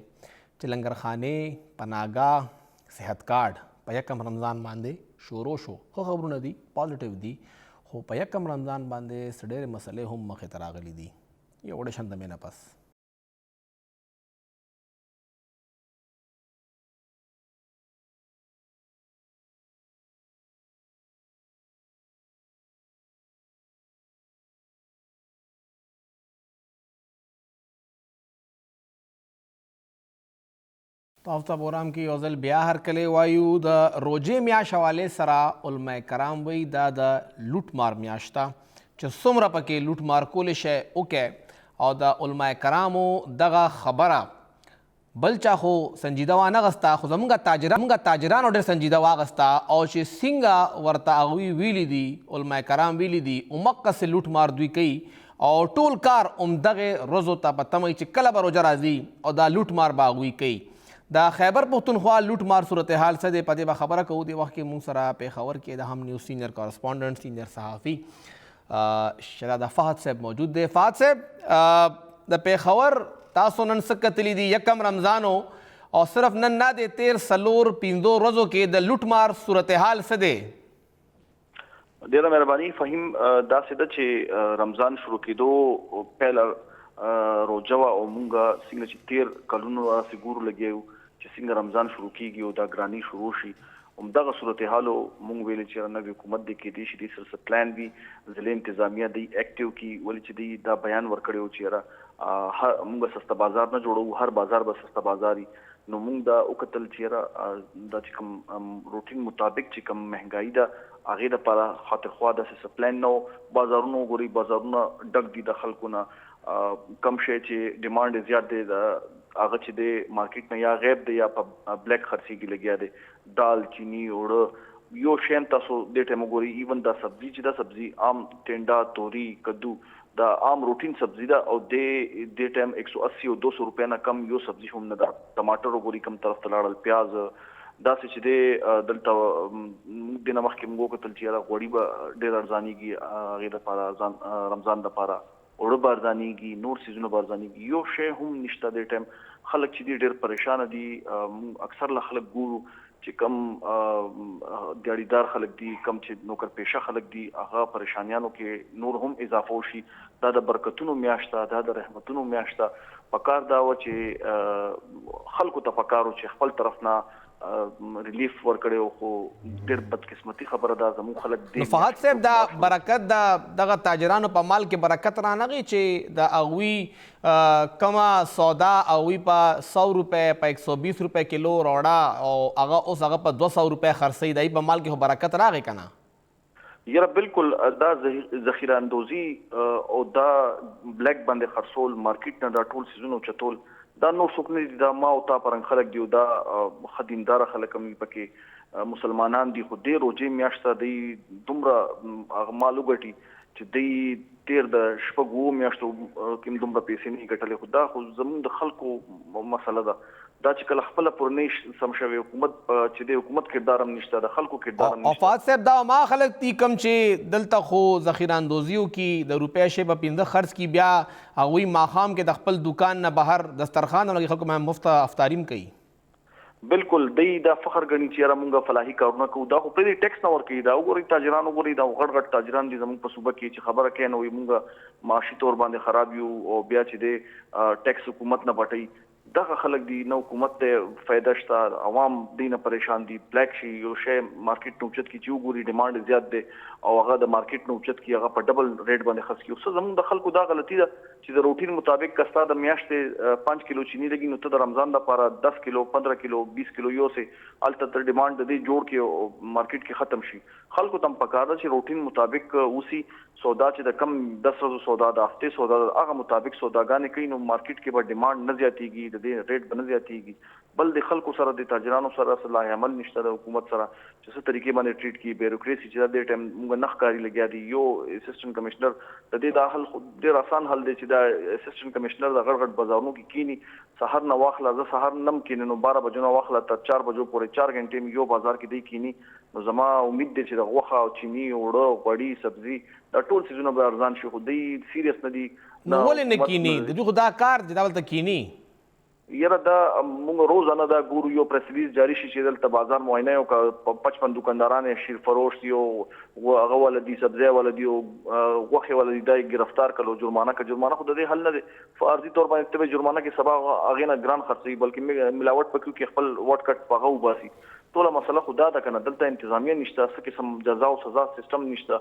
چې لنګرخانې پناهګاه صحت کارډ په یکم رمضان باندې شروع شو خو خبرونه دي پازیټیو دي خو په یکم رمضان باندې څه ډېرې مسلې هم مخې ته راغلي دي یو وړه شان د مې نه پس په هفته پروګرام کې یو ځل بیا هرکلی وایو د روژې میاشت حوالې سره علماء کرام وایي دا د لوټ مار میاشت ده چې څومره پکې لوټ مار کولی شی وکړي او د علماء کرامو دغه خبره بل چا خو سنجیده وانغسته خو زمونږ تاجرانو ډېر سنجیده واغسته او چې څنګه ورته هغوی ویلي دي علماء کرام ویلي دي همقسې لوټ مار دوی کوي او ټول کار همدغې ورځو ته په تمه چې کله به روژه راځي او دا لوټ مار به هغوی کوي د خیبر پختونخوا لوټ مار صورتحال څه دی په دې به خبره کوو دې وخت کې موږ سره پیښور کې د هم نیوز سینئر کارسپونډنټ سینئر صحافي شهزاده فهد صاحب موجود دی فهد صاحب د پیښور تاسو نن څه کتلی دي یکم رمضانو او صرف نن نه دی 13 ورځو کې د لوټ مار صورتحال څه دی ډېره مهرباني فهیم داسې ده چې رمضان شروع کېدو پیله روژه وه او مونږ څنګه چې 13 کلونو راسې ګورو لګیو چې څنګه رمضان شروع کېږي او دا ګراني شروع شي همدغه صورتحالو مونږ ویلې چې نوی حکومت دی کېدی شي دې سره څه پلان وي ضلع انتظامیه دی ایکټیو کي ولې چې دی دا بیان ورکړی و چې یاره مونږ سسته بازار نه جوړو هر بازار به سسته بازار وي نو مونږ دا وکتل چې یاره دا چې کوم روټین مطابق چې کوم مهنګایي ده هغې دپاره خاطر خوا داسې څه پلان نه و بازارونه وګورئ بازارونه ډک دي د خلکو نه کم شی چې ډیمانډ زیات دی د هغه چې د مارکیټ نه یا غیب دی یا په بلیک خرڅیږي لګیا دی دال چینی اوړه یو شین تاسو د ټیم ګوري ایون دا سبزی چې دا سبزی عام ټینډا توری کدو دا عام روټین سبزی دا او د ټیم 180 او 200 روپیا نه کم یو سبزی هم نه دا ټماټر وګوري کم طرف ته لاړل پیاز دا چې د دلته د نمخ کې موږ کتل چې را غوړي به ډېر ارزانيږي غیر لپاره رمضان لپاره اوړه بارزانيږي نور سيزونه بارزانيږي یو شی هم نشته د ټیم خلک چې ډېر پریشان دي اکثر له خلک ګورو چې کم دیاړیدار خلک دي کم چې نوکر پیشه خلک دي هغه پریشانیانو کې نور هم اضافه وشي دا د برکتونو میاشته دا د رحمتونو میاشته پکار دا و چې خلکو ته پکارو چې خپل طرف نه ریلیف ورکړي خو ډېر بدقسمتي خبره ده زموږ خلک دي فهد صاحب دا برکت دغه تاجرانو په مال کې برکت رانغی چې د اغوی کما سودا اغوی په 100 روپے په 120 روپے کیلو روړه او هغه اوس هغه په 200 روپے خرڅي دی په مال کې برکت راغی کنه یاره بالکل دا ذخیره اندوزی او دا بلیک باندې خرڅول مارکیټ نه دا ټول سيزونو چتول دا نو څوک نه دي دا ما او تا پرنګ خلک دی دا خدیندار خلک هم پکې مسلمانان دي خو ډېر روزي میاشته دی دومره مالو ګټي چې دی تیر د شپږو میاشتو کوم دومره پیسې نه ګټلې خو دا خو زموږ د خلکو مسله ده دا چې کله خپل پرنیش سم شوی حکومت چې د حکومت کردار هم نشته د خلکو کردار هم نشته افاد صاحب دا ما خلک تی کم چې دلته خو ذخیره اندوزیو کی د روپیا شی په پینځه خرڅ کی بیا هغوی ماخام کې د خپل دکان نه بهر دسترخوان لګي خلکو مې مفت افطاریم کوي بالکل دی دا فخر غني چې را مونږه فلاحي کارونه کوو دا خو په ټیکس نه ورکوي دا وګورئ تاجران وګورئ دا غټ تاجران دي زموږ په صوبه کې چې خبره کوي نو مونږه معاشي تور باندې خراب یو او بیا چې دی ټیکس حکومت نه پټي دغه خلک دي نو حکومت ته فائدہ شته عوام دینه پریشان دي بلیک شي یو شی مارکیټ نو چت کی چې وګوري ډیماند زیات دی او هغه د مارکیټ نو چت کی هغه په ډبل ریټ باندې خرڅ کی اوس زموږ د خلکو دا غلطي ده چې د روټین مطابق کستا د میاشتې 5 کیلو چینی لګي نو ته د رمضان لپاره 10 کیلو 15 کیلو 20 کیلو یو سه الته تر ډیماند د دې جوړ کې مارکیټ کې ختم شي خلکو تم پکاره چې روټین مطابق اوسي سودا چې د کم 10 ورځې سودا د هفته سودا هغه مطابق سوداګانې کوي نو مارکیټ کې به ډیماند نه زیاتېږي د دې ریټ به نه زیاتېږي بل د خلکو سره د تاجرانو سره صلاح عمل نشته د حکومت سره چې څه طریقې باندې ټریټ کی بیوروکراسي چې د ټیم موږ نه ښکاری لګیا دی یو اسسټنټ کمشنر د دې د حل ډیر آسان حل دی چې دا اسسټنټ کمشنر د غړ غړ بازارونو کې کینی سحر نه واخله ز سحر نم کینی نو 12 بجو نه واخله تر 4 بجو پورې 4 غنټې یو بازار کې دی کینی نو زما امید دی چې د غوخه او چینی اوړه غوړي سبزي دا ټول سيزونه به ارزان شي خو دی سیریس نه دي نو ولې نه کینی د خدا کار د دولت کینی یره دا موږ روزانه دا ګورو یو پریس ریلیز جاری شي چې دلته بازار معاینه او 55 دکانداران شیر فروش دي او هغه ولدي سبزی ولدي او غوخه ولدي دای گرفتار کړو جرمانه خو د دې حل نه دي فارضي تور باندې ته جرمانه کې سبا اغه نه ګران خرڅي بلکې ملاوت پکې کې خپل وټ کټ پغه وباسي ټول مسله خدا ده کنه دلته انتظامیه نشته څه قسم جزا او سزا سیستم نشته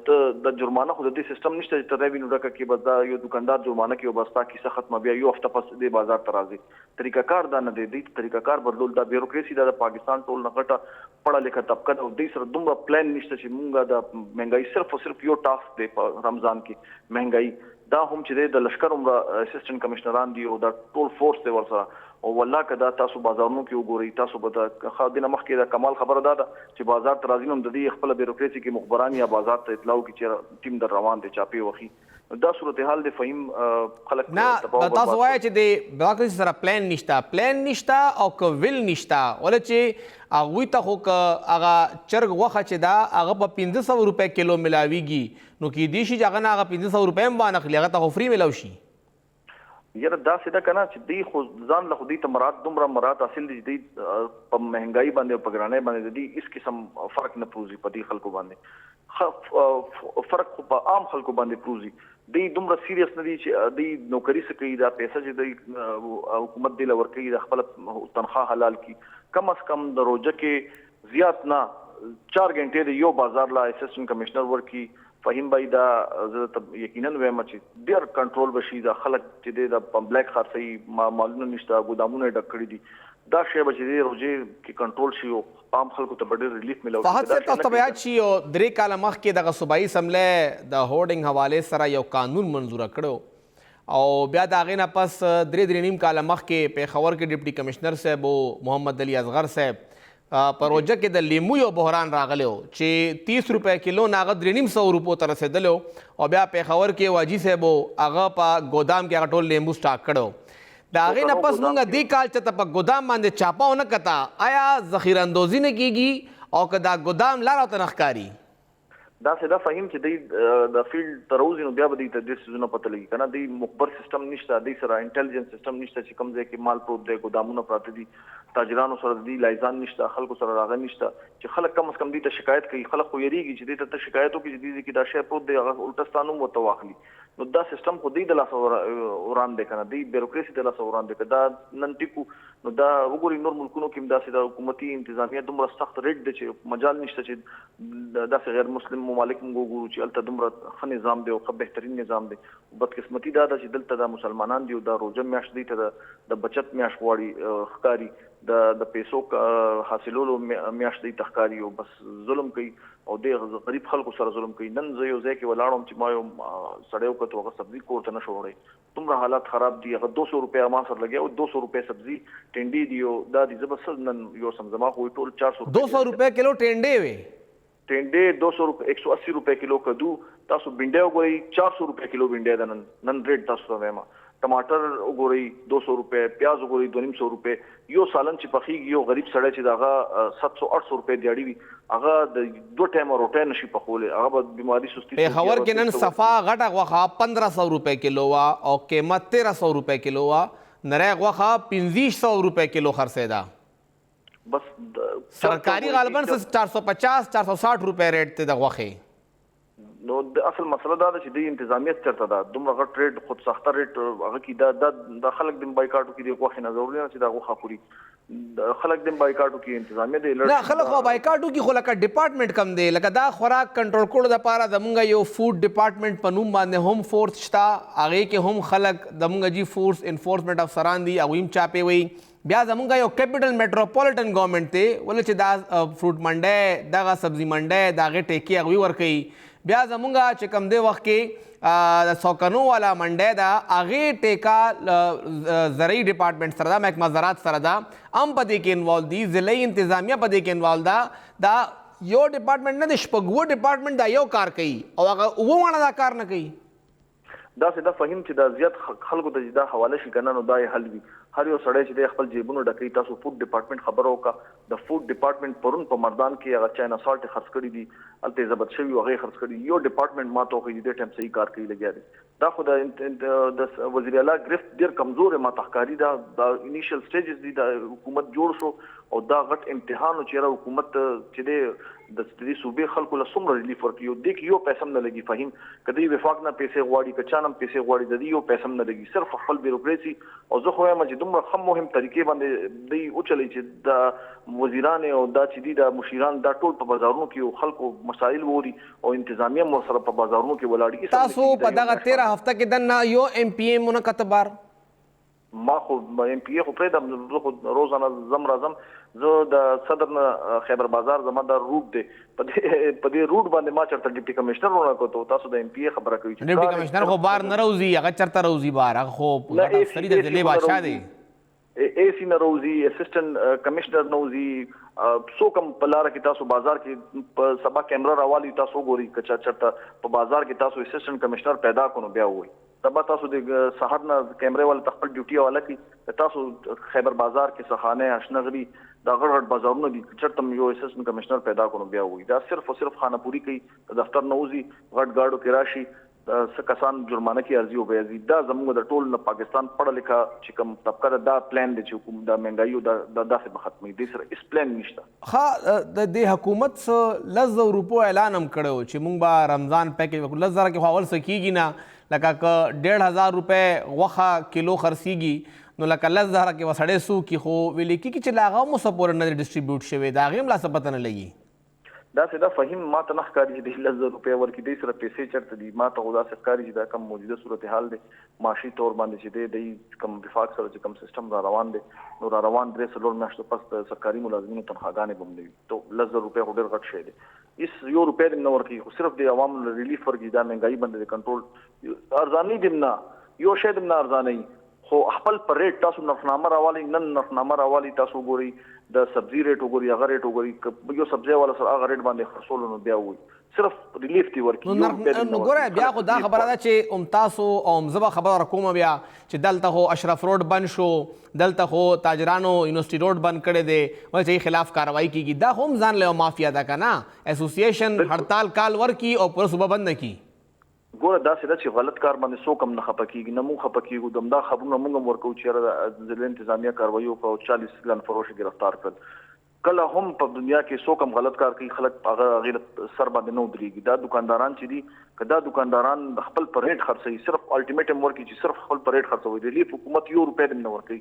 ته د جرمانه خو د دې سیستم نشته چې ته ریوینیو ډکه کې بس دا یو دکاندار جرمانه کې وباستا کې څه ختمه بیا یو هفته پس د بازار ته راځي طریقہ کار دا نه دی طریقہ کار بدلول دا بیوروکراسي د پاکستان ټول نه غټه پړه لیکه طبقه او د سره دومره پلان نشته چې مونږه د مهنګای صرف او صرف یو ټاسک دی په رمضان کې مهنګای دا هم چې د لشکر عمر اسسټنټ کمشنران دی او دا ټول فورس دی ورسره او والله کدا تاسو بازارونو کې وګورئ تاسو به د خادینه مخکې د کمال خبره ده چې بازار ته راځي نو د دې خپل بیوروکراسي کې مخبران یا بازار ته اطلاع کوي چې ټیم در روان دي چاپی وخی دا صورتحال د فهم خلک نه تاسو وایي چې د بیوروکراسي سره پلان نشته او کویل نشته ولې چې هغوی ته خو هغه چرګ غوښه چې دا هغه په 1500 روپے کیلو ملاویږي نو کې دی شي چې هغه نه هغه 1500 روپے هم باندې اخلي هغه ته خو فری ملاو شي یاره دا سیده کنه چې دی خو ځان له خودی ته مراد دومره مراد حاصل دي دی په مهنګای باندې او په ګرانۍ باندې دی اس قسم فرق نه پروزي په دې خلکو باندې فرق په عام خلکو باندې پروزي دی دومره سیریس نه دي چې دی نوکری سکي دا پیسې چې دی حکومت دی لور کوي د خپل تنخواه حلال کی کم از کم د روزه کې زیات نه 4 غنټې د یو بازار لا اسسټنټ کمشنر ورکی فهم بای دا یقینا وایم چې ډیر کنټرول بشي دا خلک چې د بلیک خرڅي مالونه نشته ګودامونه ډک کړی دي دا شی به چې روزي کې کنټرول شي او عام خلکو ته ډیر ریلیف ملو فهد صاحب تاسو ته یاد شي او درې کاله مخکې دغه صوبایي اسمبلی د هورډینګ حواله سره یو قانون منظور کړو او بیا د هغې نه پس 3.5 کاله مخکې پېښور کې ډپټي کمشنر صاحب محمد علي اصغر صاحب په روجه کې د لیمو یو بحران راغلی و چې 30 روپۍ کیلو نه هغه 350 روپو ته رسېدلی و او بیا پېښور کې واجي صاحب هغه په ګودام کې هغه ټول لیمو سټاک کړی د هغې نه پس مونږ دې کال چې ته په ګودام باندې چاپه ونه کته آیا ذخیره اندوزي نه کېږي او که دا ګودام لار ورته نه ښکاري دا څه دا فهم چې د فیلډ تر اوسه نو بیا به د دې سيزونو پته لګي کنه د مخبر سیستم نشته د سره انټيليجنس سیستم نشته چې کوم ځای کې مال پروت دی ګودامونه پراته دي تاجرانو سره د لایزان نشته خلکو سره راغلی نشته چې خلک کم از کم دې ته شکایت کوي خلک خو یریږي چې دې ته شکایت وکړي چې دې کې دا شی پروت دی هغه الټستانو مو واخلي نو دا سیستم خو دې د لاس وران دی کنه د بیروکراسي د لاس وران دی دا نن ټیکو نو دا وګوري نور ملکونو کې داسې د حکومتي انتظامیه دومره سخت ریټ دی چې مجال نشته چې داسې غیر مسلم ممالک موږ وګورو چې هلته دومره ښه نظام دی او ښه بهترین نظام دی بدقسمتي دا ده چې دلته دا مسلمانان دي او دا روژه میاشت دی ته د بچت میاشت غواړي ښکاري د پیسو حاصلولو میاشت دی ته ښکاري او بس ظلم کوي او د غریب خلکو سره ظلم کوي نن زه یو ځای کې ولاړم چې ما یو سړی وکتو هغه سبزي کور ته نه شو وړی دومره حالات خراب دي هغه 200 روپۍ ما سره لګیا او 200 روپۍ سبزي ټنډې دي او دا دي زه بس نن یو سمزما خو ټول 400 200 روپۍ کیلو ټنډې وي ټنډې 200 روپۍ 180 روپۍ کیلو کدو تاسو بینډه وګورئ 400 روپۍ کیلو بینډه ده نن ریټ تاسو ته وایم ټماټر وګورئ 200 روپۍ پیاز وګورئ 250 روپۍ یو سالن چې پخېږي یو غریب سړی چې دغه 700-800 روپۍ دیاړي وي هغه د 2 ټایمه روټۍ نشي پخولی هغه به بیماری سستی پېښور کې نن صفا غټه غوښه 1500 روپۍ کیلو وا او قیمت 1300 روپۍ کیلو وا نری غوښه 2500 روپۍ کیلو خرڅېده بس سرکاري غالبا 450-460 روپۍ ریټ ته د غوښې نو د اصل مسله دا ده چې د انتظامیت چرته ده دومره غټ ریټ خود سخته ریټ هغه کې دا خلک د بایکاټو کې د غوښې نه ضروري نه چې دا غوښه خوري خلک د بایکاټو کې انتظامیه دی نه خلک خو بایکاټو کې خو لکه ډپارټمنټ کم دی لکه دا خوراک کنټرول کولو دپاره زمونږ یو فوډ ډپارټمنټ په نوم باندې هم فورس شته هغې کې هم خلک زمونږ جي فورس انفورسمنټ افسران دي هغوی هم چاپې وي بیا زمونږ یو کیپیټل میټروپولیټن گورنمنټ دی ولې چې دا فروټ منډی دغه سبزي منډی د هغې ټیکې هغوی ورکوي بیا زمونږ چې کوم دی وخت کې د سوکنو والا منډی ده هغې ټیکه زرعي ډپارټمنټ سره ده محکمه زراعت سره ده هم په دې کې انوالو دي ضلعي انتظامیه په دې کې انوالو ده دا یو ډپارټمنټ نه د شپږ ډپارټمنټ دا یو کار کوي او هغه اوه واړه دا کار نه کوي داسې دا فهم چې دا زیات خلکو ته دا حواله شي کنه نو دا یې حل وي هر یو سړی چې د خپل جیبونو ډکوي تاسو فوډ ډپارټمنټ خبر وکړه د فوډ ډپارټمنټ پرون په مردان کې هغه چاینا سالټ خرڅ کړي دي هلته ضبط شوي هغې خرڅ کړي یو ډپارټمنټ ما ته وښیي دې ټایم صحیح کار کوي لګیا دی دا خو د وزیر اعلی گرفت ډېر کمزور ما ته ښکاري دا انیشل سټیجز دي د حکومت جوړ شو او دا غټ امتحان و چې حکومت چې دی د دې صوبې خلکو له څومره ریلیف ورکوي او دې کې یو پیسه هم نه لګي فهیم که دوی وفاق نه پیسې غواړي که چا نه هم پیسې غواړي د دې یو پیسه هم نه لګي صرف خپل بیروکراسي او زه خو وایم چې دومره ښه مهم طریقې باندې دوی وچلوي چې د وزیران او دا چې دي د مشیران دا ټول په بازارونو کې خلکو مسایل ووري او انتظامیه مو سره په بازارونو کې ولاړي تاسو په دغه 13 هفته کې دنه یو ایم پی ایم منعقد بار ما خو ایم پی ای خو پرېږدم زه خو روزانه ځم راځم زه د صدر نه خیبر بازار زما دا روټ دی په دې روټ باندې ما چېرته ډپټي کمشنر ونه کړو تاسو د ایم پی ای خبره کوي ډپټي کمشنر خو بار نه روزي هغه چېرته روزي بار هغه خو افسري د ضلعې بادشاه دی اے سی نه روزي اسسټنټ کمشنر نه روزي څوک هم په لاره کې تاسو بازار کې په سبا کیمرا راوالي تاسو وګورئ که چېرته په بازار کې تاسو اسسټنټ کمشنر پیدا کړو بیا ووایي سبا تاسو د سهار نه کیمرې والا خپل ډیوټي حواله کړي تاسو خیبر بازار کې سخانه اشنغري دا غړ غړ بازارونه دي چېرته یو اسسټنټ کمشنر پیدا کړو بیا ووایي دا صرف او صرف خانه پوري کوي دفتر نه وځي غټ ګاډو کې راشي څه کسان جرمانه کې ارزي او بیازي دا زموږ د ټول نه پاکستان پړه لیکه چې کوم طبقه دا پلان دی چې کوم دا مهنګایي دا داسې ختمي دي سره اس پلان نشته ها د دې حکومت څه 100 روپو اعلان هم کړو چې موږ به رمضان پیکیج وکړو 10,000 کې خو اول څه کېږي نه لکه که 1,500 روپۍ غوښه کیلو خرڅېږي نو لکه 10,000 کې به سړی څو کي خو ویلې کېږي چې لا هغه هم څه پورې نه دی ډسټریبیوټ شوی د هغې هم لا څه پته نه لګي داسې دا فهیم ما ته نه ښکاري چې د 1,000 روپۍ ورکړي دی سره پیسې چېرته دي ما ته خو داسې ښکاري چې دا کم موجوده صورتحال دی معاشي طور باندې چې دی کم وفاق سره چې کم سیسټم را روان دی نو را روان 3-4 میاشتو پس د سرکاري ملازمینو تنخواګانې به هم نه وي تو 1,000 روپۍ خو ډېر غټ شی دی هېڅ یو روپۍ دې نه ورکوي خو صرف د عوامو ریلیف ورکړي دا مهنګایي باندې د کنټرول ارزاني دې نه یو شی د ارزانه خو خپل پر ریټ تاسو نرخنامه راوالي نن نرخنامه راوالي تاسو ګوري د سبزی ریټ وګوري هغه ریټ وګوري یو سبزی والا سره هغه ریټ باندې خرڅول نو بیا وي صرف ریلیف دی ورکی نو ګوره بیا خو دا خبره ده چې تاسو او زبا خبره کوم بیا چې دلته خو اشرف روډ بند شو دلته خو تاجرانو یونیورسيټي روډ بند کړي دي ول چې خلاف کاروائی کیږي دا هم ځان له مافیا ده کنه اسوسییشن هړتال کال ورکی او پر صبح بند کی ګوره دا سده چې غلط کار باندې سو کم نه خپکیږي نه مو خپکیږي دمدا خبرونه موږ ورکو چې ضلع انتظامیه کاروایی او 40 لن فروش گرفتار کړ کله هم په دنیا کې سو کم غلط کار کوي خلک هغه غیر سر باندې نو دريږي دا دکانداران چې دي کدا دکانداران خپل پر ریټ خرڅي صرف الټیمیټم ورکی چې صرف خپل پر ریټ خرڅوي ریلیف حکومت یو روپے نه ورکي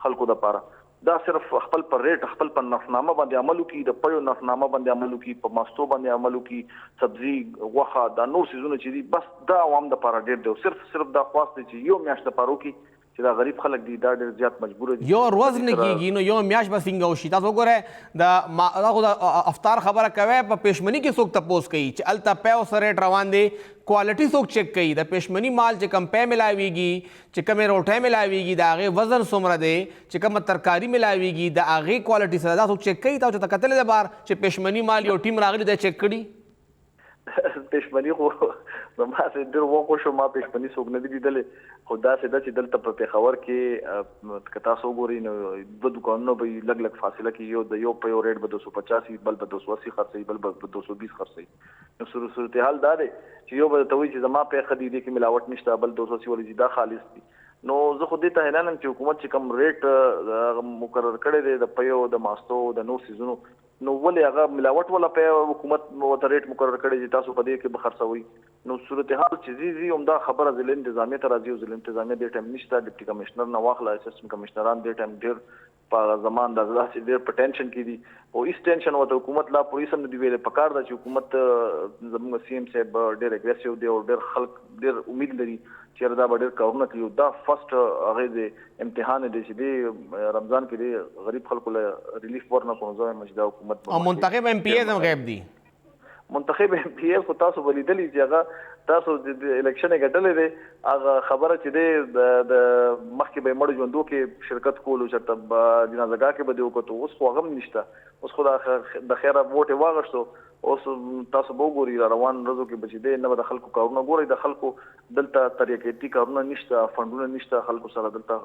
خلکو د پاره دا صرف خپل پر ریټ خپل پر نفنامه باندې عملو کی د پيو نفنامه باندې عملو کی په ماستو باندې عملو کی سبزی غوخه دا نور سيزونه چې دي بس دا عوام د پاره ډېر دی صرف دا خواسته چې یو میاشت د پاره کی چې دا غریب خلک دي دا ډېر زیات مجبور دي یو ورځ نه کیږي نو یو میاش به څنګه وشي تاسو ګوره د افطار خبره کوي په پېشمنی کې څوک تپوس کوي چې الته پیو سره روان دي کوالټي څوک چیک کوي د پېشمنی مال چې کم پې ملاويږي چې کم روټه ملاويږي دا هغه وزن څومره دی چې کم ترکاری ملاويږي دا هغه کوالټي سره دا څوک چیک کوي تاسو ته کتل د بار چې پېشمنی مال یو ټیم راغلی دا چیک کړي پېشمنی خو ما سه ډېر وکړو شو ما پېشمنی څوک نه دی لیدلې خدا سه د چې دلته په پیښور کې کتا سو ګوري نو د دکانونو به لګ لګ فاصله کې یو د یو په یو ریټ به 285 بل به 280 خرڅي بل به 220 خرڅي نو صورتحال دا دی چې یو به توي چې زما په خدي دي کې ملاوت نشته بل 280 ولې دا خالص دي نو زه خو دې ته حیران یم چې حکومت چې کم ریټ مقرر کړی دی د پیو د ماستو د نو سيزونو نو ولې هغه ملاوت ولا په حکومت وته ریټ مقرر کړی چې تاسو په دې کې به خرڅوي نو صورتحال چې زی همدا خبره ضلع انتظامیه ته راځي او ضلع انتظامیه د ټیم نشته ډیپټي کمشنر نه واخله اسسټنټ کمشنران د ټیم ډیر په زمان د ځاسې ډیر په ټینشن کې دي او ایس ټینشن وته حکومت لا پولیس هم دی ویل پکار دا چې حکومت زموږ سی ام صاحب ډیر اګریسیو دی او ډیر خلک ډیر امید لري چې دا ډیر کارونه کوي دا فرست هغه د امتحان دی چې دی رمضان کې دی غریب خلکو له ریلیف ورنه کوو مجدا حکومت او منتخب ام پی ایز هم غیب دي منتخب ام پی ایز خو تاسو ولیدلی چې هغه تاسو د الیکشن غټلې دی هغه خبره چې دی د مخکې به مړ ژوندو کې شرکت کولو چې جنازګاه کې به دی وکړو اوس خو غم نشته اوس خو د خیره ووټ واغښتو اوس تاسو به وګورئ روان ورځو کې بچی دی نه د خلکو کارونه ګورئ د خلکو دلته طریقېتی کارونه نشته فندونه نشته خلکو سره دلته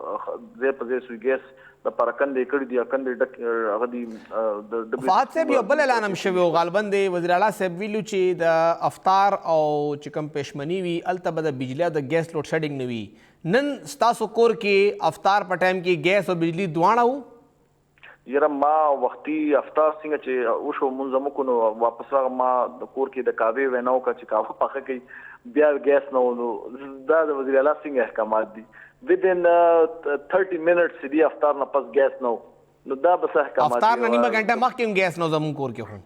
ځای په ځای سوی ګیس د پارکندې کړي دي کندې ډک هغه دی د فات صاحب یو بل اعلان هم شوی غالبا د وزیر اعلی صاحب ویلو چې د افطار او چې کوم پېشمنی وي الته به د بجلی او د ګیس لوډ شیډینګ نه وي نن ستاسو کور کې افطار په ټایم کې ګیس او بجلی دواړه وو یره ما وختي افطار څنګه چې وشو منځ مو کو نو واپس راغ ما د کور کې د کاوه ویناو کا چې کاوه پخه کوي بیا ګیس نو دا د وزیر اعلی څنګه احکامات دي within 30 minutes دی افطار نه پس ګیس نو دا بس احکامات افطار نه نیمه غنټه مخکې ګیس نو زمون کور کې خو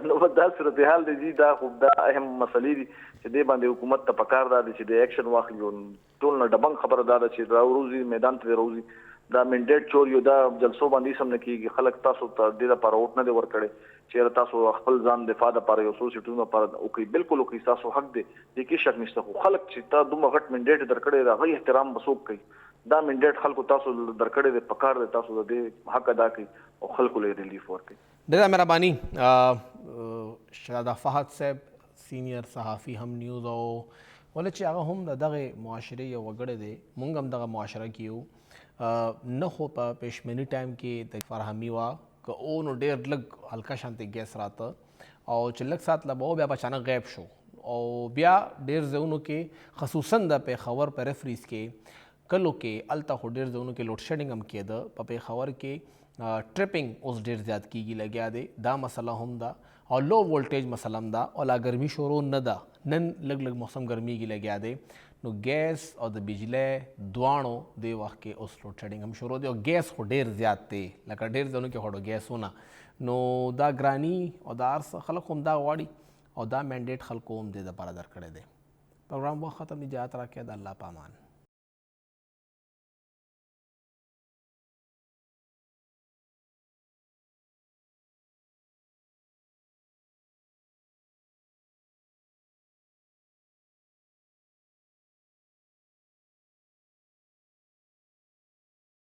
نو دا صورتحال دی دا خو دا اهم مسلې دي چې د باندې حکومت ته پکار دا چې د اکشن واخلي ټول نه ډبنګ خبره دا چې راوروزي میدان ته راوزي دا منډیټ چور یو دا جلسو باندې سم نه کیږي خلک تاسو ته د لپاره ووټ نه دی ورکړي چې تاسو خپل ځان دفاع لپاره یو څو سیټونو لپاره او کوي بالکل او کوي تاسو حق دی د کی شک نشته خو خلک چې تا دومره غټ منډیټ درکړي دا غي احترام بسوب کوي دا منډیټ خلکو تاسو درکړي د پکار دی تاسو د حق ادا کوي او خلکو له ریلیف ورکړي ډېره مهرباني شهزاده فهد صاحب سینیئر صحافي هم نیوز او ولې چې هغه هم دغه معاشرې یو وګړی دی مونږ هم دغه معاشره کې یو نه خو په پېشمنی ټایم کې د فرهمي وا که او نو ډېر لږ هلکه شانتې ګیس راته او چې لږ ساعت لا به بیا اچانک غیب شو او بیا ډېر ځایونو کې خصوصا د پېښور په ریفریز کې کلو کې الته خو ډېر ځایونو کې لوډ شیډینګ هم کېده په پېښور کې ټریپینګ اوس ډېر زیات کېږي لګیا دی دا مسله هم ده او لو وولټیج مسله هم ده او لا ګرمي شروع نه ده نن لږ لږ موسم ګرمیږي لګیا دی نو ګیس او د بجلی دواړو د وخت کې اوس لوډ شیډینګ هم شروع دی او ګیس خو ډېر زیات دی لکه ډېر ځایونو کې خو ګیسونه نو دا ګراني او دا هر څه خلک هم دا غواړي او دا منډیټ خلکو هم دې دپاره درکړی دی پروګرام وخت ختم اجازت راکړئ د الله په امان